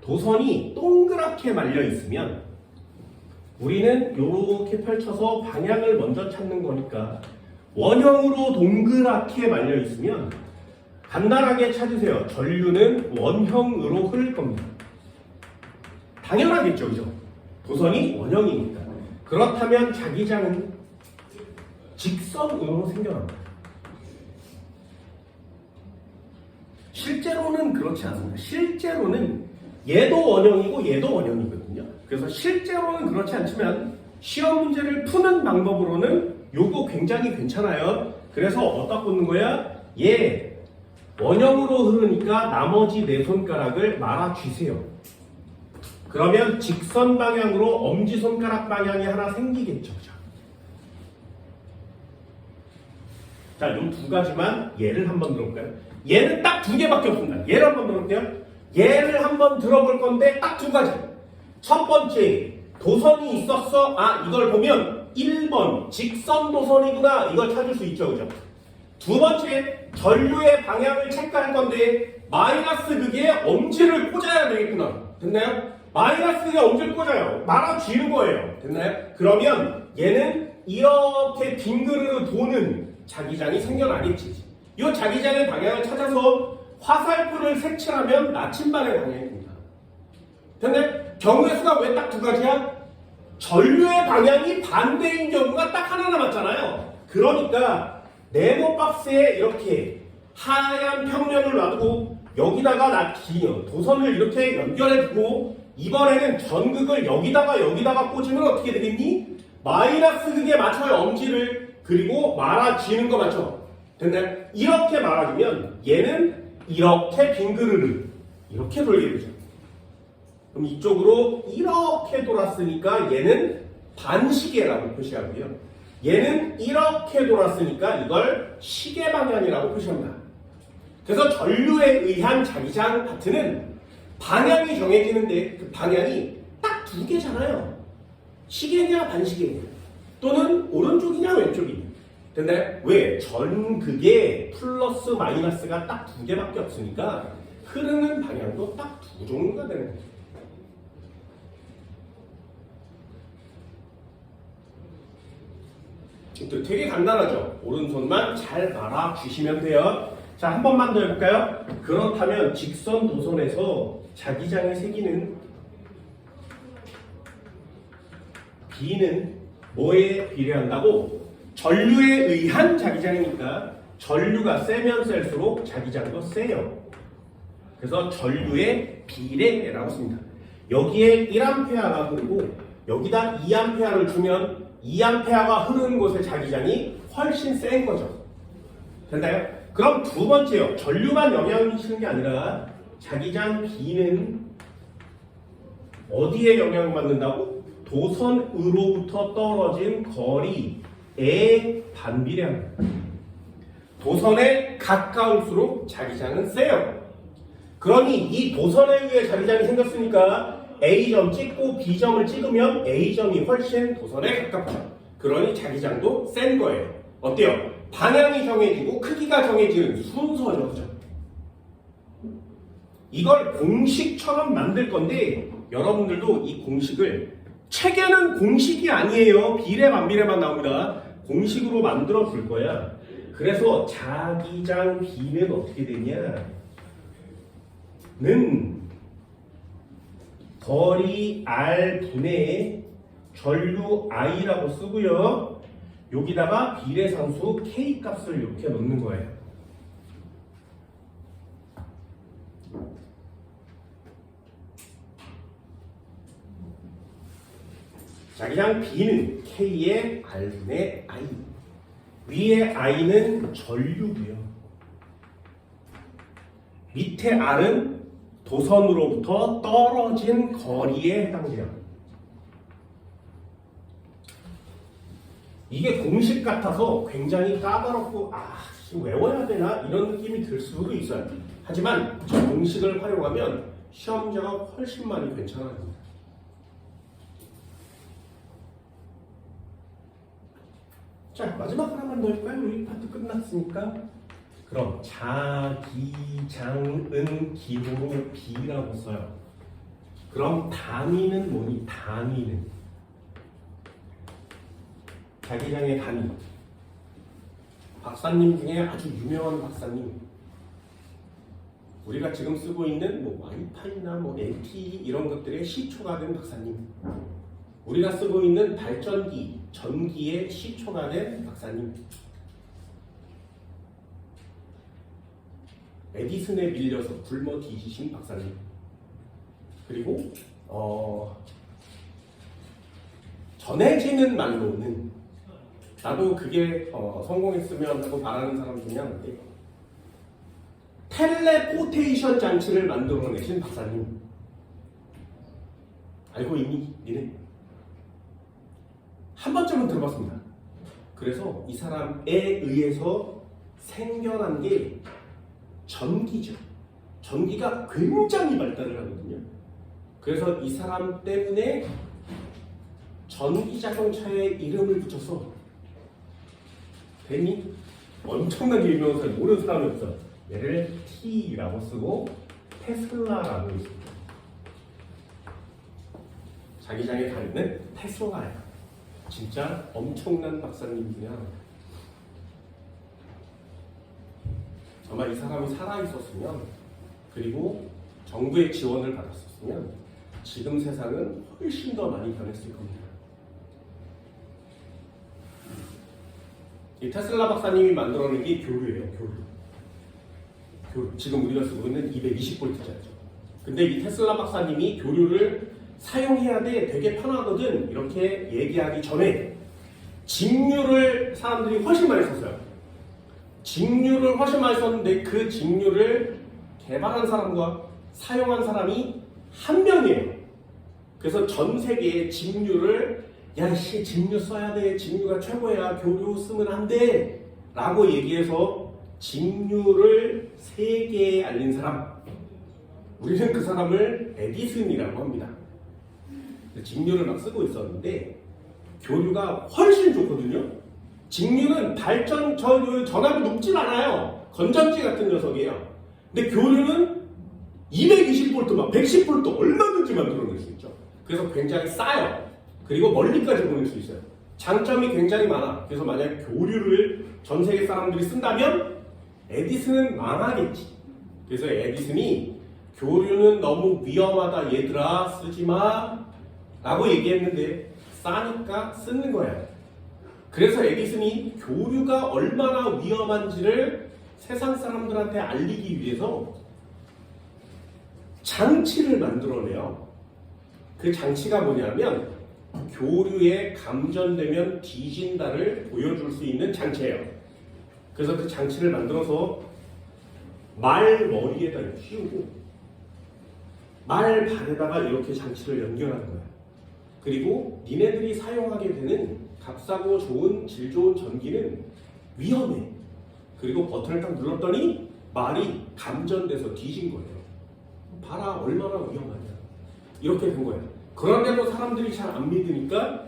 도선이 동그랗게 말려 있으면 우리는 이렇게 펼쳐서 방향을 먼저 찾는 거니까 원형으로 동그랗게 말려 있으면 간단하게 찾으세요. 전류는 원형으로 흐를 겁니다. 당연하겠죠, 그죠? 도선이 원형이니까. 그렇다면 자기장은 직선으로 생겨납니다. 실제로는 그렇지 않습니다. 실제로는 얘도 원형이고 얘도 원형이거든요. 그래서 실제로는 그렇지 않지만 시험 문제를 푸는 방법으로는 요거 굉장히 괜찮아요. 그래서 어디다 꽂는 거야? 얘 원형으로 흐르니까 나머지 네 손가락을 말아 쥐세요. 그러면 직선 방향으로 엄지손가락 방향이 하나 생기겠죠. 자, 이 두 가지만 예를 한번 들어볼까요? 얘는 딱 두 개밖에 없습니다. 얘를 한번 들어볼게요. 얘를 한번 들어볼 건데 딱 두 가지. 첫 번째, 도선이 있었어. 아, 이걸 보면 1번 직선 도선이구나. 이걸 찾을 수 있죠. 그죠? 두 번째, 전류의 방향을 체크할 건데 마이너스 극에 엄지를 꽂아야 되겠구나. 됐나요? 마이너스 극에 엄지를 꽂아요. 말아 쥐는 거예요. 됐나요? 그러면 얘는 이렇게 빙그르르 도는 자기장이 생겨나겠지. 이 자기장의 방향을 찾아서 화살표를 색칠하면 나침반의 방향입니다. 근데 경우의 수가 왜 딱 두 가지야? 전류의 방향이 반대인 경우가 딱 하나 남았잖아요. 그러니까 네모 박스에 이렇게 하얀 평면을 놔두고 여기다가 도선을 이렇게 연결해두고 이번에는 전극을 여기다가 꽂으면 어떻게 되겠니? 마이너스 극에 맞춰요. 엄지를. 그리고 말아쥐는 거 맞죠? 됐나요? 이렇게 말아주면 얘는 이렇게 빙그르르 이렇게 돌게 되죠. 그럼 이쪽으로 이렇게 돌았으니까 얘는 반시계라고 표시하고요. 얘는 이렇게 돌았으니까 이걸 시계 방향이라고 표시합니다. 그래서 전류에 의한 자기장 파트는 방향이 정해지는데 그 방향이 딱 두 개잖아요. 시계냐 반시계냐 또는 오른쪽이냐 왼쪽이냐. 됐나요? 왜? 전극에 플러스 마이너스가 딱 두 개밖에 없으니까 흐르는 방향도 딱 두 종류가 되는 거죠. 되게 간단하죠? 오른손만 잘 말아 주시면 돼요. 자, 한 번만 더 해볼까요? 그렇다면 직선 도선에서 자기장의 세기는 B는 뭐에 비례한다고? 전류에 의한 자기장이니까 전류가 세면 셀수록 자기장도 세요. 그래서 전류의 비례라고 씁니다. 여기에 1A가 흐르고 여기다 2A를 주면 2A가 흐르는 곳의 자기장이 훨씬 센 거죠. 됐나요? 그럼 두 번째요. 전류만 영향을 미치는 게 아니라 자기장 B는 어디에 영향을 받는다고? 도선으로부터 떨어진 거리에 반비례합니다. 도선에 가까울수록 자기장은 세요. 그러니 이 도선에 의해 자기장이 생겼으니까 A점 찍고 B점을 찍으면 A점이 훨씬 도선에 가깝죠. 그러니 자기장도 센 거예요. 어때요? 방향이 정해지고 크기가 정해지는 순서죠. 그죠? 이걸 공식처럼 만들 건데 여러분들도 이 공식을 책에는 공식이 아니에요. 비례 반비례만 나옵니다. 공식으로 만들어 줄 거야. 그래서 자기장 B는 어떻게 되냐? 는 거리 R분의 전류 I라고 쓰고요. 여기다가 비례상수 K 값을 이렇게 넣는 거예요. 자기장 B는 K의 R분의 I. 위에 I는 전류고요. 밑에 R은 도선으로부터 떨어진 거리에 해당돼요. 이게 공식 같아서 굉장히 까다롭고 외워야 되나 이런 느낌이 들 수도 있어요. 하지만 저 공식을 활용하면 시험 문제가 훨씬 많이 괜찮아집니다. 자, 마지막 하나만 더 할까요? 우리 파트 끝났으니까. 그럼 자기장은 기호로 B라고 써요. 그럼 단위는 뭐니? 단위는 자기장의 단위. 박사님 중에 아주 유명한 박사님. 우리가 지금 쓰고 있는 뭐 와이파이나 뭐 LTE 이런 것들의 시초가 된 박사님. 우리가 쓰고 있는 발전기, 전기의 시초가 된 박사님. 에디슨에 밀려서 굶어 뒤지신 박사님. 그리고 전해지는 말로는 나도 그게 성공했으면 하고 바라는 사람 중에 하나인데 텔레포테이션 장치를 만들어내신 박사님 알고 있니? 니네? 한 번쯤은 들어봤습니다. 그래서 이 사람에 의해서 생겨난 게 전기죠. 전기가 굉장히 발달을 하거든요. 그래서 이 사람 때문에 전기자동차에 이름을 붙여서 괜히 엄청나게 유명한 사람 모르는 사람이 없어. 얘를 T라고 쓰고 테슬라라고 있습니다. 자기장에 다니는 테슬라야. 진짜 엄청난 박사님 중에 하나입니다. 아마 이 사람이 살아있었으면 그리고 정부의 지원을 받았었으면 지금 세상은 훨씬 더 많이 변했을 겁니다. 이 테슬라 박사님이 만들어낸 게 교류예요. 교류. 지금 우리가 쓰고 있는 220V짜리죠. 근데 이 테슬라 박사님이 교류를 사용해야 돼, 되게 편하거든 이렇게 얘기하기 전에 직류를 사람들이 훨씬 많이 썼어요. 직류를 훨씬 많이 썼는데 그 직류를 개발한 사람과 사용한 사람이 한 명이에요. 그래서 전 세계에 직류를 야씨 직류 써야 돼, 직류가 최고야, 교류 쓰면 안 돼 라고 얘기해서 직류를 세계에 알린 사람, 우리는 그 사람을 에디슨이라고 합니다. 직류를 막 쓰고 있었는데 교류가 훨씬 좋거든요. 직류는 전압이 높진 않아요. 건전지 같은 녀석이에요. 근데 교류는 220V, 막 110V 얼마든지 만들어낼 수 있죠. 그래서 굉장히 싸요. 그리고 멀리까지 보낼 수 있어요. 장점이 굉장히 많아. 그래서 만약 교류를 전 세계 사람들이 쓴다면 에디슨은 망하겠지. 그래서 에디슨이 교류는 너무 위험하다 얘들아 쓰지마 라고 얘기했는데 싸니까 쓰는 거야. 그래서 에디슨이 교류가 얼마나 위험한지를 세상 사람들한테 알리기 위해서 장치를 만들어내요. 그 장치가 뭐냐면 교류에 감전되면 뒤진다를 보여줄 수 있는 장치예요. 그래서 그 장치를 만들어서 말 머리에다 씌우고 말 발에다가 이렇게 장치를 연결하는 거야. 그리고 니네들이 사용하게 되는 값싸고 좋은 질 좋은 전기는 위험해. 그리고 버튼을 딱 눌렀더니 말이 감전돼서 뒤진 거예요. 봐라 얼마나 위험하냐. 이렇게 된 거예요. 그런데도 사람들이 잘 안 믿으니까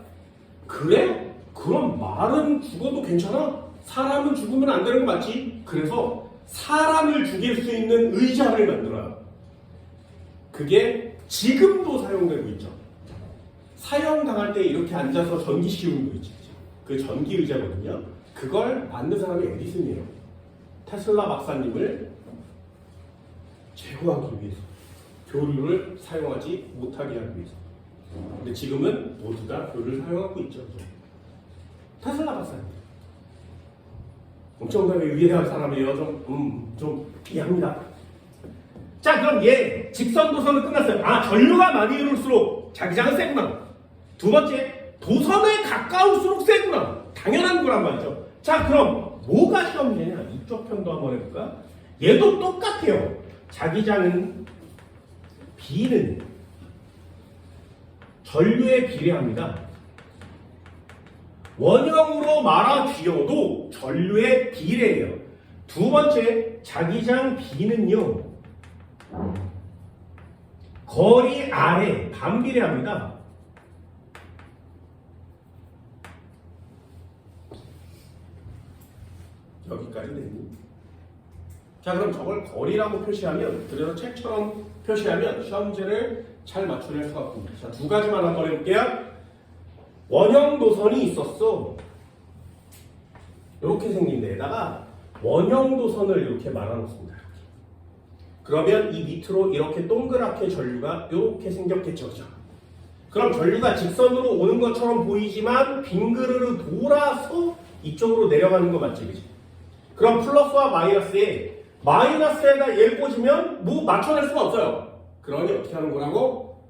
그래? 그럼 말은 죽어도 괜찮아? 사람은 죽으면 안 되는 거 맞지? 그래서 사람을 죽일 수 있는 의자를 만들어요. 그게 지금도 사용되고 있죠. 사형당할 때 이렇게 앉아서 전기 씌우는 거 있죠. 그 전기 의자거든요. 그걸 만든 사람이 에디슨이에요. 테슬라 박사님을 제거하기 위해서, 교류를 사용하지 못하게 하기 위해서. 근데 지금은 모두 다 교류를 사용하고 있죠. 테슬라 박사님 엄청나게 위대한 사람이에요. 좀 이해합니다. 자, 그럼 얘 직선 도선은 끝났어요. 전류가 많이 이룰수록 자기장은 세구나. 두 번째, 도선에 가까울수록 세구나. 당연한 거란 말이죠. 자, 그럼 뭐가 시험이냐? 이쪽 편도 한번 해볼까? 얘도 똑같아요. 자기장은 B는 전류에 비례합니다. 원형으로 말아쥐어도 전류에 비례해요. 두 번째, 자기장 B는요 거리 R에 반비례합니다. 여기까지 됐니? 자, 그럼 저걸 거리라고 표시하면, 그래서 책처럼 표시하면 시험 문제를 잘 맞춰낼 수 같습니다. 자, 두 가지만 한번 해볼게요. 원형 도선이 있었어. 이렇게 생긴 데에다가 원형 도선을 이렇게 말아놓습니다. 그러면 이 밑으로 이렇게 동그랗게 전류가 이렇게 생겼겠죠. 그죠? 그럼 전류가 직선으로 오는 것처럼 보이지만 빙그르르 돌아서 이쪽으로 내려가는 거 맞지? 그치? 그럼 플러스와 마이너스에 마이너스에다 얘를 꽂으면 뭐 맞춰낼 수가 없어요. 그러니 어떻게 하는 거라고?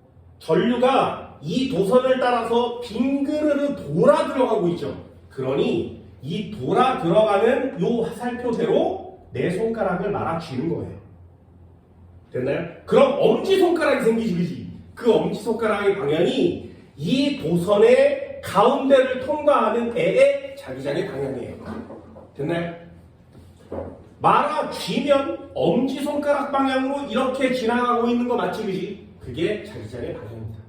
전류가 이 도선을 따라서 빙그르르 돌아 들어가고 있죠. 그러니 이 돌아 들어가는 요 화살표대로 내 손가락을 말아 쥐는 거예요. 됐나요? 그럼 엄지손가락이 생기지, 그지? 그 엄지손가락의 방향이 이 도선의 가운데를 통과하는 애의 자기장의 방향이에요. 됐나요? 말아 쥐면 엄지손가락 방향으로 이렇게 지나가고 있는 거 맞지, 그지? 그게 자기장의 방향입니다.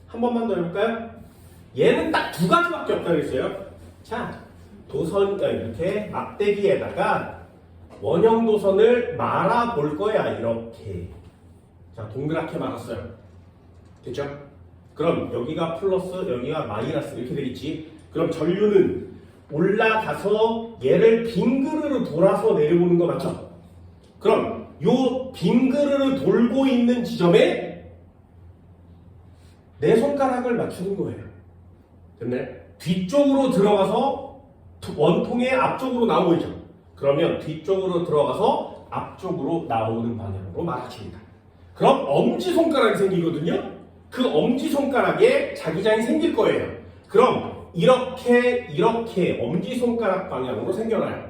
한 번만 더 해볼까요? 얘는 딱 두 가지밖에 없다고 그랬어요. 자, 도선, 이렇게 막대기에다가 원형 도선을 말아 볼 거야, 이렇게. 자, 동그랗게 말았어요. 됐죠? 그럼 여기가 플러스, 여기가 마이너스 이렇게 되겠지? 그럼 전류는 올라가서 얘를 빙그르르 돌아서 내려오는 거 맞죠? 그럼 요 빙그르르 돌고 있는 지점에 내 손가락을 맞추는 거예요. 됐나요? 뒤쪽으로 들어가서 원통의 앞쪽으로 나오고 있죠. 그러면 뒤쪽으로 들어가서 앞쪽으로 나오는 방향으로 말아줍니다. 그럼 엄지손가락이 생기거든요. 그 엄지손가락에 자기장이 생길 거예요. 그럼 이렇게 엄지손가락 방향으로 생겨나요.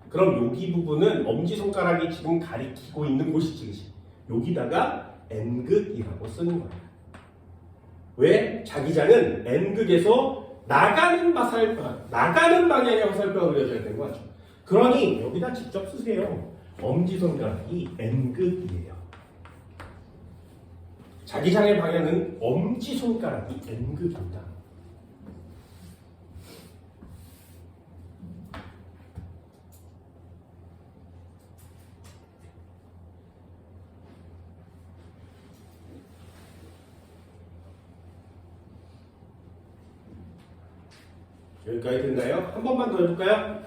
그럼 여기 부분은 엄지손가락이 지금 가리키고 있는 곳이지, 그치? 여기다가 N극이라고 쓰는 거예요. 왜? 자기장은 N극에서 나가는 방향의 화살표가 그려져야 되는 거죠. 그러니 여기다 직접 쓰세요. 엄지손가락이 N극이에요. 자기장의 방향은 엄지손가락이 N극입니다. 여기까지 됐나요? 한 번만 더 해볼까요?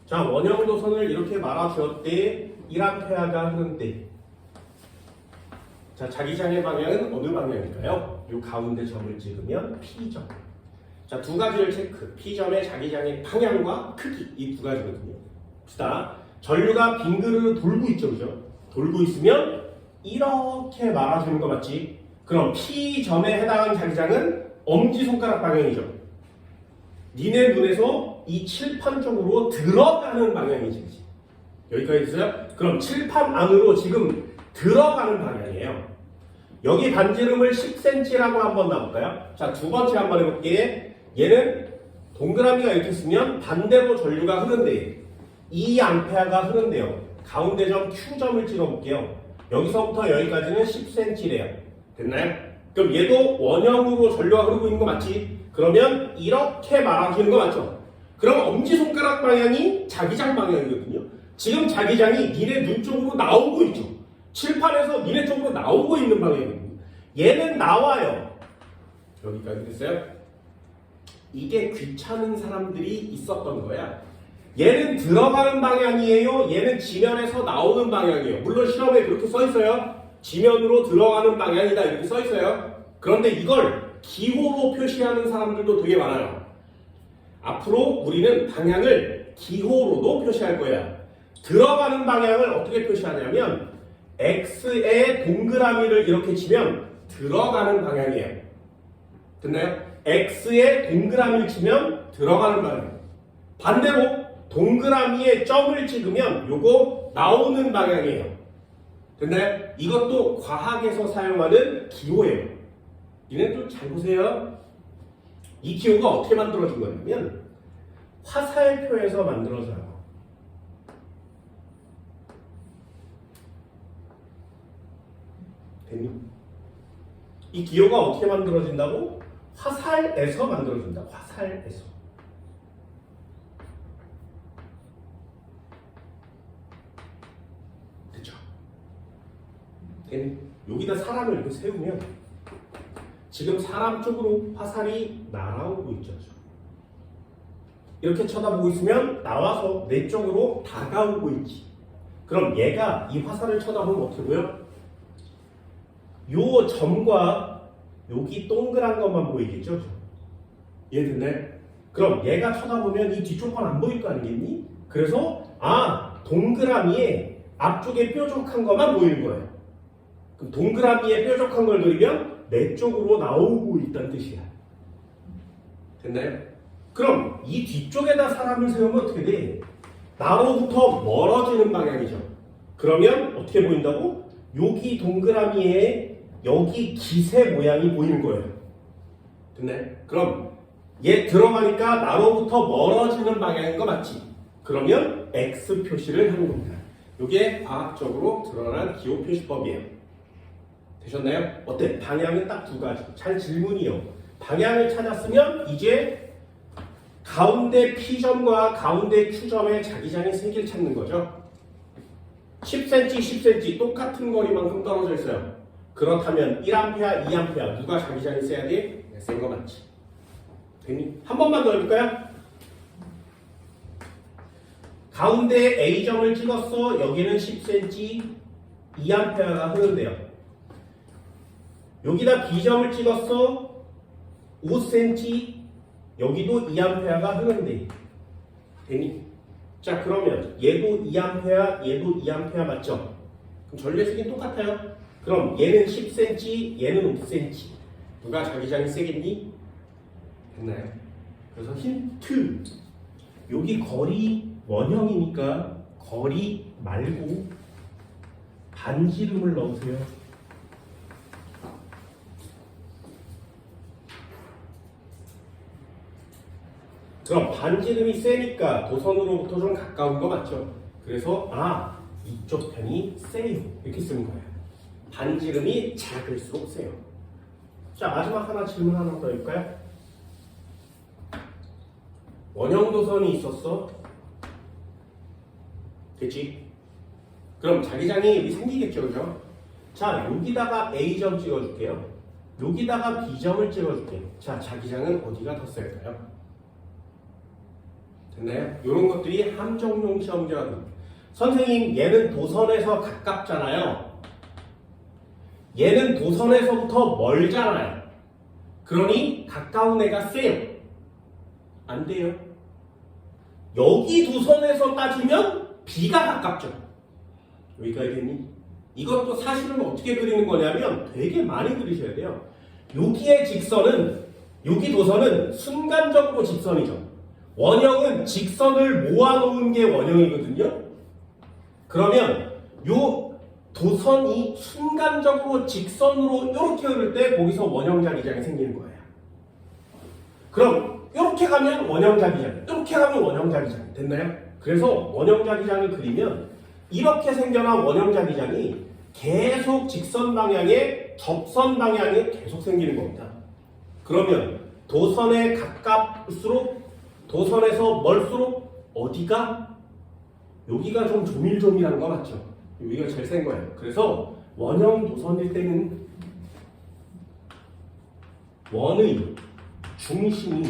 자, 원형 도선을 이렇게 말아주었대. 1A가 흐른대. 자, 자기장의 방향은 어느 방향일까요? 이 가운데 점을 찍으면 P점. 자, 두 가지를 체크. P점의 자기장의 방향과 크기. 이 두 가지거든요. 봅시다. 전류가 빙그르르 돌고 있죠, 그죠? 돌고 있으면 이렇게 말아주는 거 맞지? 그럼 P점에 해당하는 자기장은 엄지손가락 방향이죠. 니네 눈에서 이 칠판 쪽으로 들어가는 방향이지. 여기까지 있어요? 그럼 칠판 안으로 지금 들어가는 방향이에요. 여기 반지름을 10cm라고 한번 놔볼까요? 자, 두 번째 한번 해볼게. 얘는 동그라미가 이렇게 쓰면 반대로 전류가 흐른대요. 2A가 흐른대요. 가운데 점 Q점을 찍어볼게요. 여기서부터 여기까지는 10cm래요. 됐나요? 그럼 얘도 원형으로 전류가 흐르고 있는 거 맞지? 그러면 이렇게 말아주는 거 맞죠? 그럼 엄지손가락 방향이 자기장 방향이거든요. 지금 자기장이 니네 눈 쪽으로 나오고 있죠. 칠판에서 니네 쪽으로 나오고 있는 방향이거든요. 얘는 나와요. 여기까지 됐어요? 이게 귀찮은 사람들이 있었던 거야. 얘는 들어가는 방향이에요. 얘는 지면에서 나오는 방향이에요. 물론 시험에 그렇게 써 있어요. 지면으로 들어가는 방향이다 이렇게 써 있어요. 그런데 이걸 기호로 표시하는 사람들도 되게 많아요. 앞으로 우리는 방향을 기호로도 표시할 거야. 들어가는 방향을 어떻게 표시하냐면 X의 동그라미를 이렇게 치면 들어가는 방향이에요. 됐나요? X의 동그라미를 치면 들어가는 방향. 반대로 동그라미에 점을 찍으면 요거 나오는 방향이에요. 됐나요? 이것도 과학에서 사용하는 기호예요. 얘는 좀 잘 보세요. 이 기호가 어떻게 만들어진 거냐면 화살표에서 만들어져요. 됐니? 이 기호가 어떻게 만들어진다고? 화살에서 만들어진다. 화살에서. 됐죠? 됐니? 여기다 사람을 이렇게 세우면 지금 사람 쪽으로 화살이 날아오고 있죠. 이렇게 쳐다보고 있으면 나와서 내 쪽으로 다가오고 있지. 그럼 얘가 이 화살을 쳐다보면 어떻게 보여? 요 점과 여기 동그란 것만 보이겠죠? 이해됐나요? 그럼 얘가 쳐다보면 이 뒤쪽 건 안 보일 거 아니겠니? 그래서 동그라미에 앞쪽에 뾰족한 것만 보이는 거예요. 그럼 동그라미에 뾰족한 걸 그리면 내 쪽으로 나오고 있다는 뜻이야. 됐나요? 그럼 이 뒤쪽에다 사람을 세우면 어떻게 돼? 나로부터 멀어지는 방향이죠. 그러면 어떻게 보인다고? 여기 동그라미에 여기 기세 모양이 보이는 거예요. 됐나요? 그럼 얘 들어가니까 나로부터 멀어지는 방향인 거 맞지? 그러면 X 표시를 하는 겁니다. 이게 과학적으로 드러난 기호 표시법이에요. 되셨나요? 어때? 방향은 딱 두 가지. 잘 질문이요. 방향을 찾았으면 이제 가운데 P점과 가운데 Q점의 자기장의 세기를 찾는 거죠. 10cm, 10cm 똑같은 거리만큼 떨어져 있어요. 그렇다면 1A, 2A 누가 자기장이 세야 돼? 센 거 맞지? 됐니? 한 번만 더 해볼까요? 가운데 A점을 찍었어. 여기는 10cm 2A가 흐른대요. 여기다 B점을 찍었어. 5cm 여기도 2A가 흐른대. 되니? 자 그러면 얘도 2A 얘도 2A 맞죠? 그럼 전류의 똑같아요. 그럼 얘는 10cm 얘는 5cm 누가 자기장이 세겠니? 됐나요? 그래서 힌트 여기 거리 원형이니까 거리 말고 반지름을 넣으세요. 그럼 반지름이 세니까 도선으로부터 좀 가까운 거 맞죠? 그래서 이쪽 편이 세요 이렇게 쓰는 거예요. 반지름이 작을수록 세요. 자 마지막 하나 질문 하나 더 해볼까요? 원형 도선이 있었어. 됐지? 그럼 자기장이 여기 생기겠죠, 그죠? 자 여기다가 A점 찍어줄게요. 여기다가 B점을 찍어줄게요. 자 자기장은 어디가 더 셀까요? 됐나요? 이런 것들이 함정용 시험지가 됩니다. 선생님 얘는 도선에서 가깝잖아요. 얘는 도선에서부터 멀잖아요. 그러니 가까운 애가 세요. 안 돼요. 여기 도선에서 따지면 B가 가깝죠. 여기가 되니? 이것도 사실은 어떻게 그리는 거냐면 되게 많이 그리셔야 돼요. 여기의 직선은 여기 도선은 순간적으로 직선이죠. 원형은 직선을 모아놓은 게 원형이거든요. 그러면 요 도선이 순간적으로 직선으로 이렇게 흐를 때 거기서 원형 자기장이 생기는 거예요. 그럼 이렇게 가면 원형 자기장, 이렇게 가면 원형 자기장 됐나요? 그래서 원형 자기장을 그리면 이렇게 생겨난 원형 자기장이 계속 직선 방향에 접선 방향에 계속 생기는 겁니다. 그러면 도선에 가까울수록 도선에서 멀수록 어디가? 여기가 좀 조밀조밀한 거 맞죠? 여기가 제일 센 거예요. 그래서 원형 도선일 때는 원의 중심이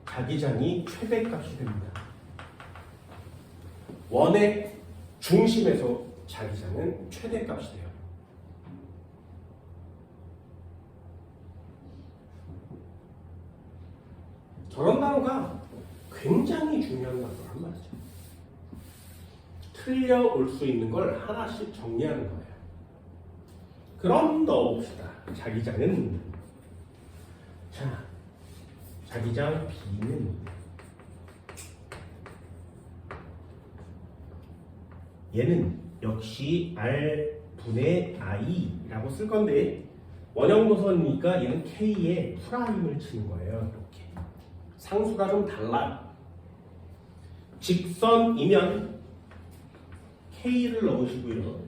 자기장이 최대값이 됩니다. 원의 중심에서 자기장은 최대값이 돼요. 저런 단어가 굉장히 중요한 단어란 말이죠. 틀려올 수 있는 걸 하나씩 정리하는 거예요. 그럼 넣어봅시다. 자기장은 자기장 B는 얘는 역시 R분의 I라고 쓸 건데 원형 도선이니까 얘는 K에 프라임을 치는 거예요. 이렇게 상수가 좀 달라요. 직선이면 K를 넣으시고요.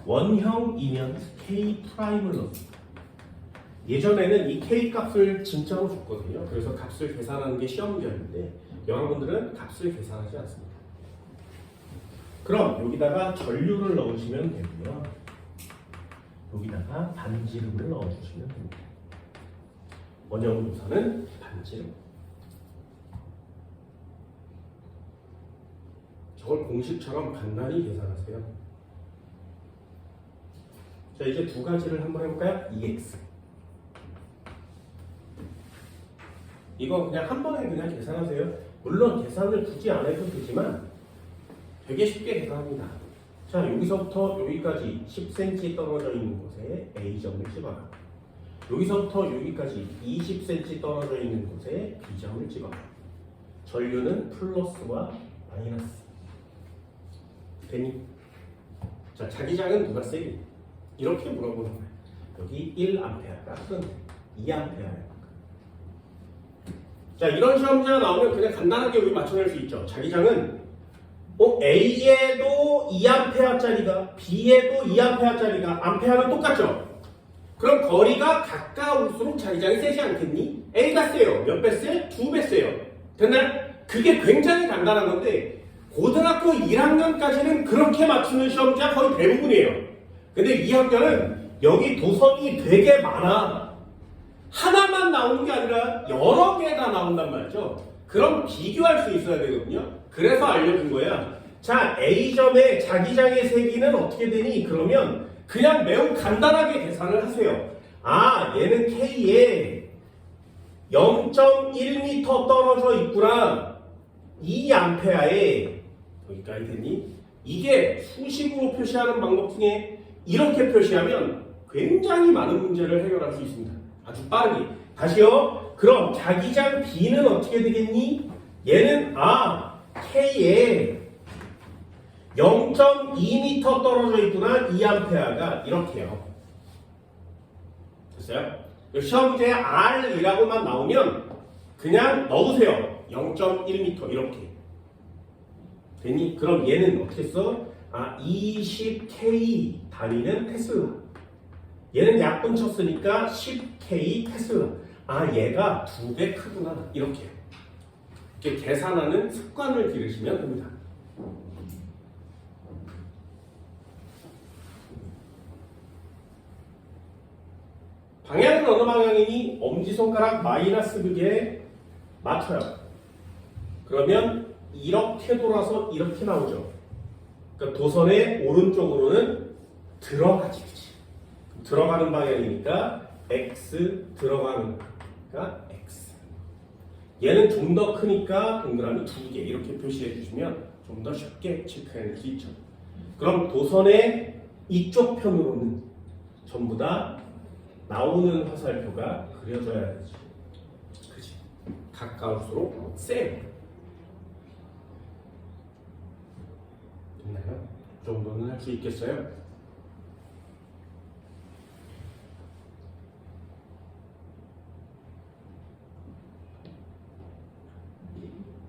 원형이면 K 프라임을 넣습니다. 예전에는 이 K 값을 진짜로 줬거든요. 그래서 값을 계산하는 게 시험지였는데 여러분들은 값을 계산하지 않습니다. 그럼 여기다가 전류를 넣으시면 되고요. 여기다가 반지름을 넣어주시면 됩니다. 원형 도선은 반지름. 저걸 공식처럼 간단히 계산하세요. 자, 이제 두 가지를 한번 해볼까요? EX. 이거 그냥 한 번에 그냥 계산하세요. 물론 계산을 굳이 안 해도 되지만 되게 쉽게 계산합니다. 자, 여기서부터 여기까지 10cm 떨어져 있는 곳에 A점을 찍어라. 여기서부터 여기까지 20cm 떨어져 있는 곳에 B점을 찍어라. 전류는 플러스와 마이너스. 되니? 자, 자기장은 누가 세니? 이렇게 물어보는 거예요. 여기 1A가 그런데 2A야. 자, 이런 시험 문제가 나오면 그냥 간단하게 우리 맞춰낼 수 있죠. 자기장은 A에도 2A짜리가 B에도 2A짜리가 암페어는 똑같죠? 그럼 거리가 가까울수록 자기장이 세지 않겠니? A가 세요. 몇 배 세? 2배 세요. 됐나요? 그게 굉장히 간단한 건데 고등학교 1학년까지는 그렇게 맞추는 시험 문제가 거의 대부분이에요. 근데 2학년은 여기 도선이 되게 많아. 하나만 나오는 게 아니라 여러 개가 나온단 말이죠. 그럼 비교할 수 있어야 되거든요. 그래서 알려준 거야. 자, A점의 자기장의 세기는 어떻게 되니? 그러면 그냥 매우 간단하게 계산을 하세요. 아, 얘는 K에 0.1m 떨어져 있구나. 2A에 여기까지 되니? 이게 수식으로 표시하는 방법 중에 이렇게 표시하면 굉장히 많은 문제를 해결할 수 있습니다. 아주 빠르게. 다시요. 그럼 자기장 B는 어떻게 되겠니? 얘는 K에 0.2m 떨어져 있구나. 2A가 이렇게요. 됐어요? 시험 문제에 R이라고만 나오면 그냥 넣으세요. 0.1m 이렇게. 됐니? 그럼 얘는 어떻게 써? 20K 단위는 테슬라. 얘는 약분 쳤으니까 10K 테슬라. 얘가 2배 크구나. 이렇게 계산하는 습관을 기르시면 됩니다. 방향은 어느 방향이니? 엄지손가락 마이너스 극에 맞춰요. 그러면 이렇게 돌아서 이렇게 나오죠. 그러니까 도선의 오른쪽으로는 들어가지. 들어가는 방향이니까 X 들어가는 거니까 X. 얘는 좀 더 크니까 동그라미 2개 이렇게 표시해 주시면 좀 더 쉽게 체크해낼 수 있죠. 그럼 도선의 이쪽 편으로는 전부 다 나오는 화살표가 그려져야 되지. 그치? 가까울수록 세요. 됐나요? 이 정도는 할 수 있겠어요?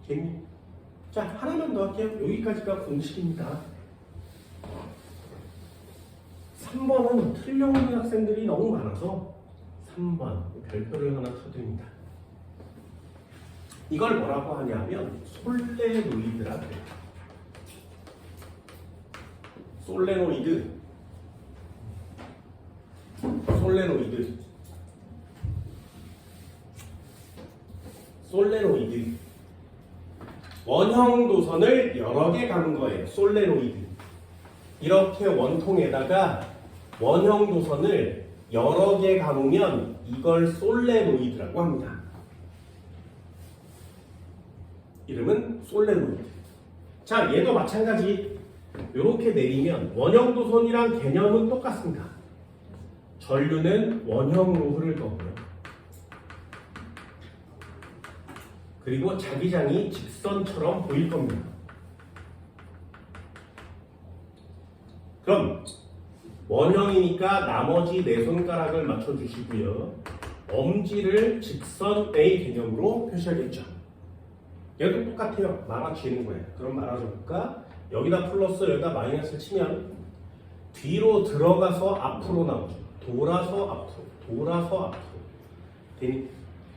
재미? 자, 하나만 더 할게요. 여기까지가 공식입니다. 3번은 틀려오는 학생들이 너무 많아서 3번 별표를 하나 쳐드립니다. 이걸 뭐라고 하냐면 솔레노이드라 그래요. 솔레노이드. 원형 도선을 여러 개 가는 거예요. 솔레노이드. 이렇게 원통에다가 원형 도선을 여러 개 감으면 이걸 솔레노이드라고 합니다. 이름은 솔레노이드. 자, 얘도 마찬가지. 이렇게 내리면 원형 도선이랑 개념은 똑같습니다. 전류는 원형으로 흐를 거고요. 그리고 자기장이 직선처럼 보일 겁니다. 그럼 원형이니까 나머지 네 손가락을 맞춰주시고요. 엄지를 직선의 개념으로 표시하겠죠. 얘도 똑같아요. 말아치는 거예요. 그럼 말아줘볼까? 여기다 플러스 여기다 마이너스 치면 뒤로 들어가서 앞으로 나오죠. 돌아서 앞으로. 되니?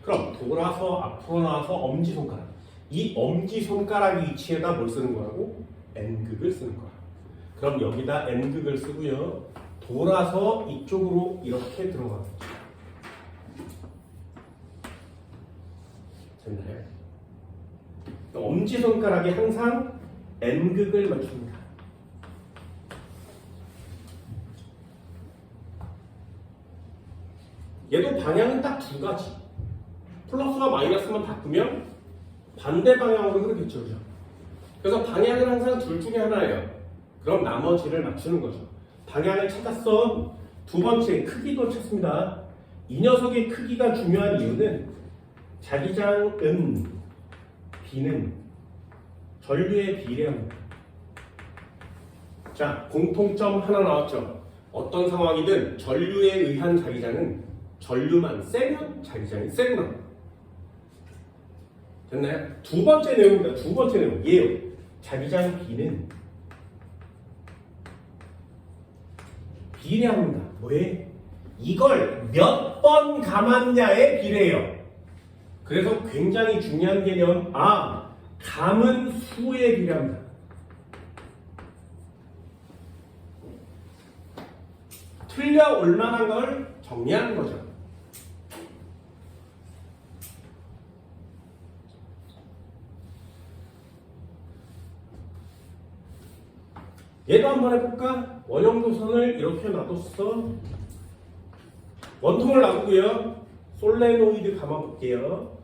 그럼 돌아서 앞으로 나와서 엄지손가락. 이 엄지손가락 위치에다 뭘 쓰는 거라고? N극을 쓰는 거야. 그럼 여기다 N극을 쓰고요. 돌아서 이쪽으로 이렇게 들어가겠죠. 됐나요? 엄지손가락이 항상 N극을 맞춥니다. 얘도 방향은 딱 두 가지. 플러스와 마이너스만 바꾸면 반대 방향으로 흐르겠죠. 그죠? 그래서 방향은 항상 둘 중에 하나예요. 그럼 나머지를 맞추는 거죠. 방향을 찾았어. 두 번째, 크기도 찾습니다. 이 녀석의 크기가 중요한 이유는 자기장 B는 전류에 비례합니다. 자, 공통점 하나 나왔죠. 어떤 상황이든 전류에 의한 자기장은 전류만 세면 자기장이 세구나. 됐나요? 두 번째 내용입니다. 두 번째 내용. 얘요. 자기장 B는 비례합니다. 뭐에? 이걸 몇 번 감았냐에 비례해요. 그래서 굉장히 중요한 개념. 감은 수에 비례합니다. 틀려 올 만한 걸 정리하는 거죠. 얘도 한번 해볼까? 원형도선을 이렇게 놔뒀어. 원통을 놔두고요. 솔레노이드 감아볼게요.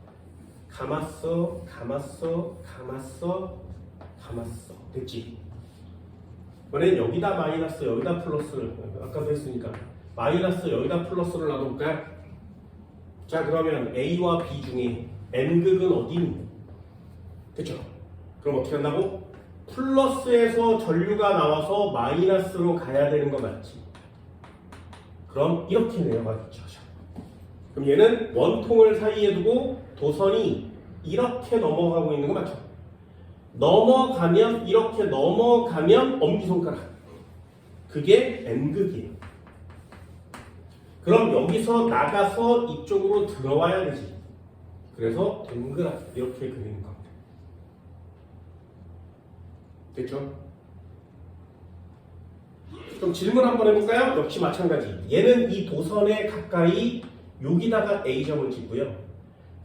감았어, 감았어, 감았어, 감았어. 됐지? 이번엔 여기다 마이너스, 여기다 플러스를, 아까도 했으니까 마이너스, 여기다 플러스를 놔둘까? 자, 그러면 A와 B 중에 N극은 어디니? 됐죠? 그럼 어떻게 한다고? 플러스에서 전류가 나와서 마이너스로 가야 되는 거 맞지? 그럼 이렇게 내려가겠죠. 그럼 얘는 원통을 사이에 두고 도선이 이렇게 넘어가고 있는 거 맞죠? 넘어가면 이렇게 넘어가면 엄지손가락. 그게 N극이에요. 그럼 여기서 나가서 이쪽으로 들어와야 되지. 그래서 동그랗게 이렇게 그리는 겁니다. 됐죠? 좀 질문 한번 해볼까요? 역시 마찬가지. 얘는 이 도선에 가까이 여기다가 A점을 찍고요.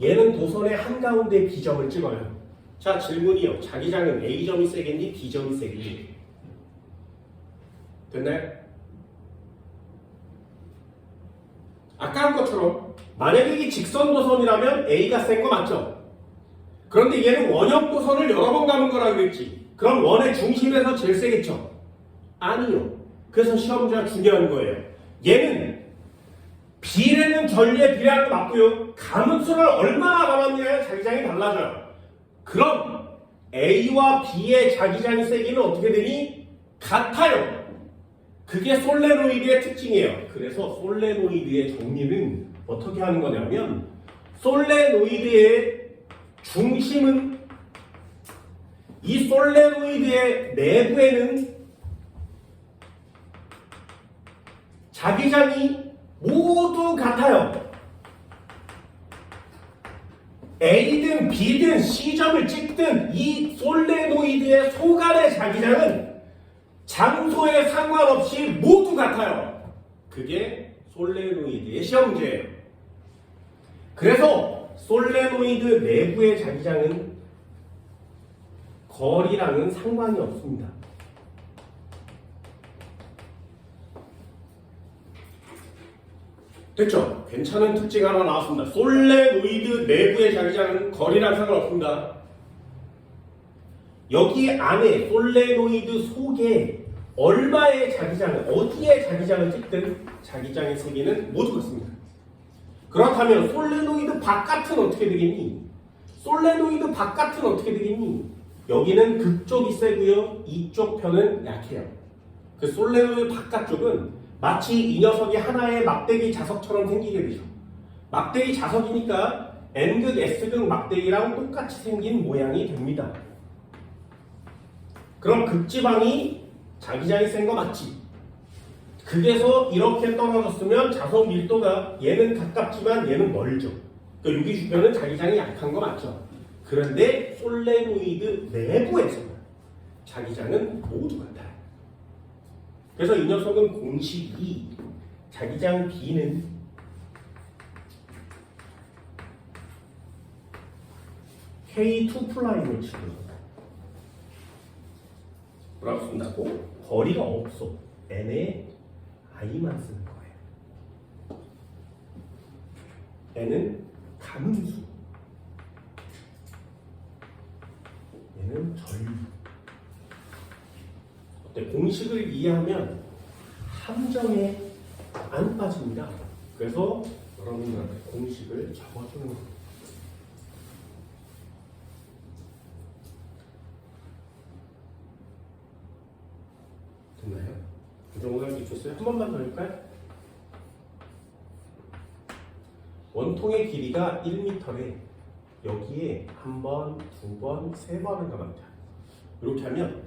얘는 도선의 한가운데 B점을 찍어요. 자, 질문이요. 자기장은 A점이 세겠니? B점이 세겠니? 됐나요? 아까 한 것처럼 만약에 이게 직선 도선이라면 A가 센 거 맞죠? 그런데 얘는 원형 도선을 여러 번 감은 거라 그랬지. 그럼 원의 중심에서 제일 세겠죠? 아니요. 그래서 시험자 중요한 거예요. 얘는 B라는 전류에 비례하는 거 맞고요. 감은 수를 얼마나 감았냐에 자기장이 달라져요. 그럼 A와 B의 자기장이 세기는 어떻게 되니? 같아요. 그게 솔레노이드의 특징이에요. 그래서 솔레노이드의 정리는 어떻게 하는 거냐면 솔레노이드의 중심은 이 솔레노이드의 내부에는 자기장이 모두 같아요. A든 B든 C점을 찍든 이 솔레노이드의 소간의 자기장은 장소에 상관없이 모두 같아요. 그게 솔레노이드의 시험제예요. 그래서 솔레노이드 내부의 자기장은 거리랑은 상관이 없습니다. 됐죠? 괜찮은 특징 하나 나왔습니다. 솔레노이드 내부의 자기장은 거리랑 상관없습니다. 여기 안에 솔레노이드 속에 얼마의 자기장을, 어디에 자기장을 찍든 자기장의 세기는 모두 같습니다. 그렇다면 솔레노이드 바깥은 어떻게 되겠니? 솔레노이드 바깥은 어떻게 되겠니? 여기는 극쪽이 세고요. 이쪽 편은 약해요. 그 솔레노이드 바깥쪽은 마치 이 녀석이 하나의 막대기 자석처럼 생기게 되죠. 막대기 자석이니까 N극, S극 막대기랑 똑같이 생긴 모양이 됩니다. 그럼 극지방이 자기장이 센 거 맞지? 극에서 이렇게 떨어졌으면 자석 밀도가 얘는 가깝지만 얘는 멀죠. 그러니까 여기 주변은 자기장이 약한 거 맞죠? 그런데 솔레노이드 내부에서는 자기장은 모두 같아요. 그래서 이 녀석은 공식이 자기장 B는 K2'을 치고 뭐라고 쓴다고? 거리가 없어. N에 I만 쓰는 거예요. N은 감수, 얘는 전류. 어때? 공식을 이해하면 함정에 안 빠집니다. 그래서 여러분들한테 공식을 적어주는 겁니다. 됐나요? 이 정도 할 수 있겠어요? 한 번만 더 해볼까요? 원통의 길이가 1m래. 여기에 한 번, 두 번, 세 번을 감았다. 이렇게 하면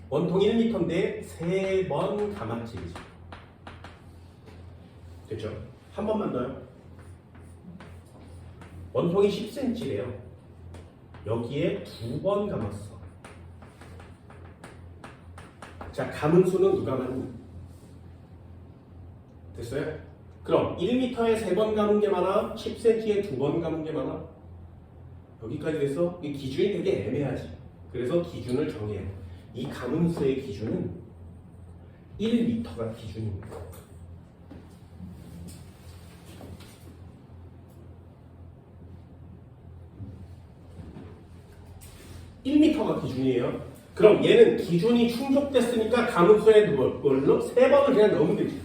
원통 1m인데 세 번 감았지죠. 됐죠? 한 번만 더요. 원통이 10cm래요. 여기에 두 번 감았어. 자, 감은 수는 누가 많니? 됐어요? 그럼 1m에 세 번 감은 게 많아? 10cm에 두 번 감은 게 많아? 여기까지 돼서 이 기준이 되게 애매하지. 그래서 기준을 정해요. 이 감은 수의 기준은 1m가 기준입니다. 1m가 기준이에요. 그럼 얘는 기준이 충족됐으니까 감음수의 뭘로? 세 번을 그냥 넣으면 되지.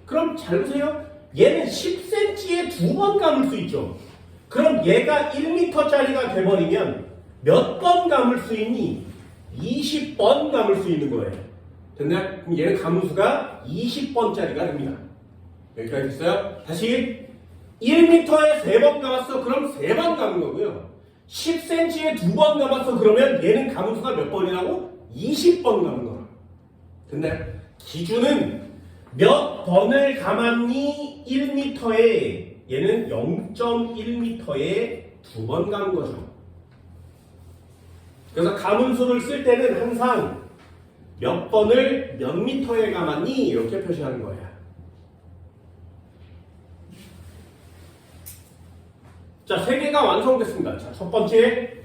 그럼 잘 보세요. 얘는 10cm에 두 번 감을 수 있죠. 그럼 얘가 1m짜리가 돼버리면 몇 번 감을 수 있니? 20번 감을 수 있는 거예요. 됐나요? 그럼 얘는 감음수가 20번짜리가 됩니다. 여기까지 됐어요? 다시 1m에 세 번 감았어. 그럼 세 번 감은 거고요. 10cm에 두 번 감았어. 그러면 얘는 감음수가 몇 번이라고? 20번 감은 거라. 됐나요? 기준은 몇 번을 감았니? 1m에 얘는 0.1m에 두 번 감은 거죠. 그래서 감음수를 쓸 때는 항상 몇 번을 몇 미터에 감았니? 이렇게 표시하는 거야. 자, 세 개가 완성됐습니다. 자, 첫 번째,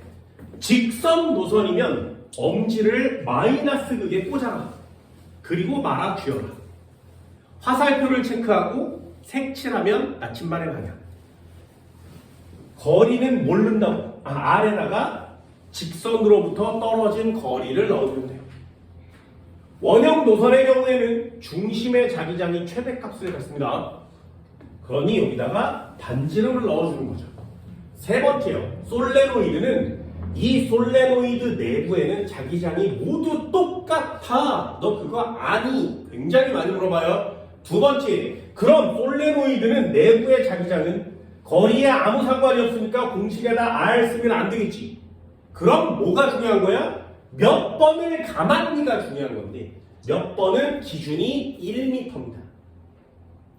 직선 노선이면 엄지를 마이너스 극에 꽂아라. 그리고 말아 쥐어라. 화살표를 체크하고 색칠하면 나침반의 방향. 거리는 모른다고. 아래다가 직선으로부터 떨어진 거리를 넣어주면 돼요. 원형 노선의 경우에는 중심의 자기장이 최대값을 갖습니다. 그러니 여기다가 반지름을 넣어주는 거죠. 세 번째요. 솔레노이드는 이 솔레노이드 내부에는 자기장이 모두 똑같아. 너 그거 아니? 굉장히 많이 물어봐요. 두 번째, 그럼 솔레노이드는 내부의 자기장은 거리에 아무 상관이 없으니까 공식에다 R 쓰면 안 되겠지. 그럼 뭐가 중요한 거야? 몇 번을 감았니가 중요한 건데 몇 번은 기준이 1m입니다.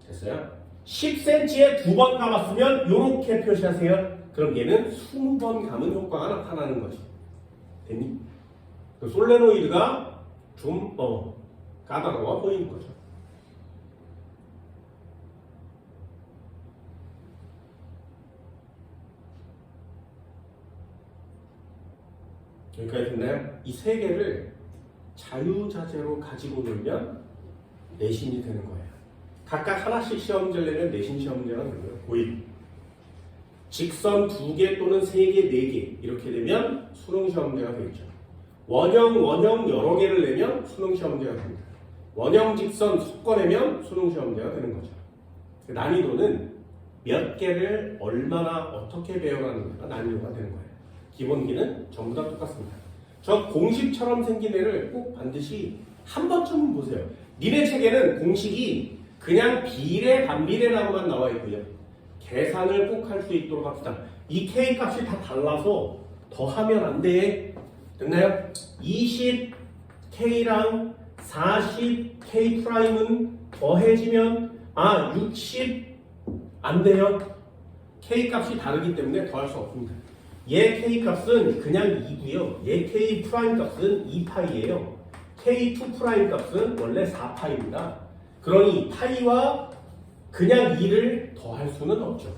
됐어요? 10cm에 두 번 감았으면 이렇게 표시하세요. 그럼 얘는 20번 감은 효과가 나타나는 거지. 됐니? 솔레노이드가 좀 까다로워 보이는 거죠. 여기까지 됐나요? 이 세 개를 자유자재로 가지고 놀면 내신이 되는 거예요. 각각 하나씩 시험 문제를 내면 내신 시험 문제가 되고요. 고1. 직선 2개 또는 3개, 4개 이렇게 되면 수능 시험 문제가 되겠죠. 원형 여러 개를 내면 수능 시험 문제가 됩니다. 원형 직선 섞어내면 수능 시험 문제가 되는 거죠. 난이도는 몇 개를 얼마나 어떻게 배워가는가가 난이도가 되는 거예요. 기본기는 전부 다 똑같습니다. 저 공식처럼 생긴 애를 꼭 반드시 한 번쯤은 보세요. 니네 책에는 공식이 그냥 비례, 반비례라고만 나와 있고요. 계산을 꼭 할 수 있도록 합시다. 이 K 값이 다 달라서 더하면 안 돼. 됐나요? 20K랑 40K 프라임은 더해지면 60 안 돼요. K 값이 다르기 때문에 더할 수 없습니다. 얘 K 값은 그냥 2고요. 얘 K 프라임 값은 2파이예요. K2 프라임 값은 원래 4파입니다. 그러니 파이와 그냥 2를 더할 수는 없죠.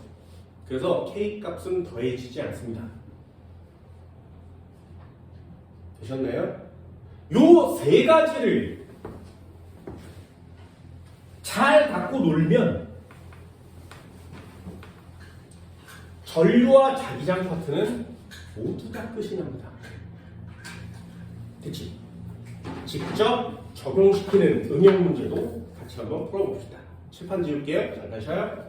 그래서 K 값은 더해지지 않습니다. 되셨나요? 요 세 가지를 잘 갖고 놀면 전류와 자기장 파트는 모두 다 끝이 납니다. 그치? 직접 적용시키는 응용 문제도 같이 한번 풀어봅시다. 칠판 지울게요. 잘 가셔요.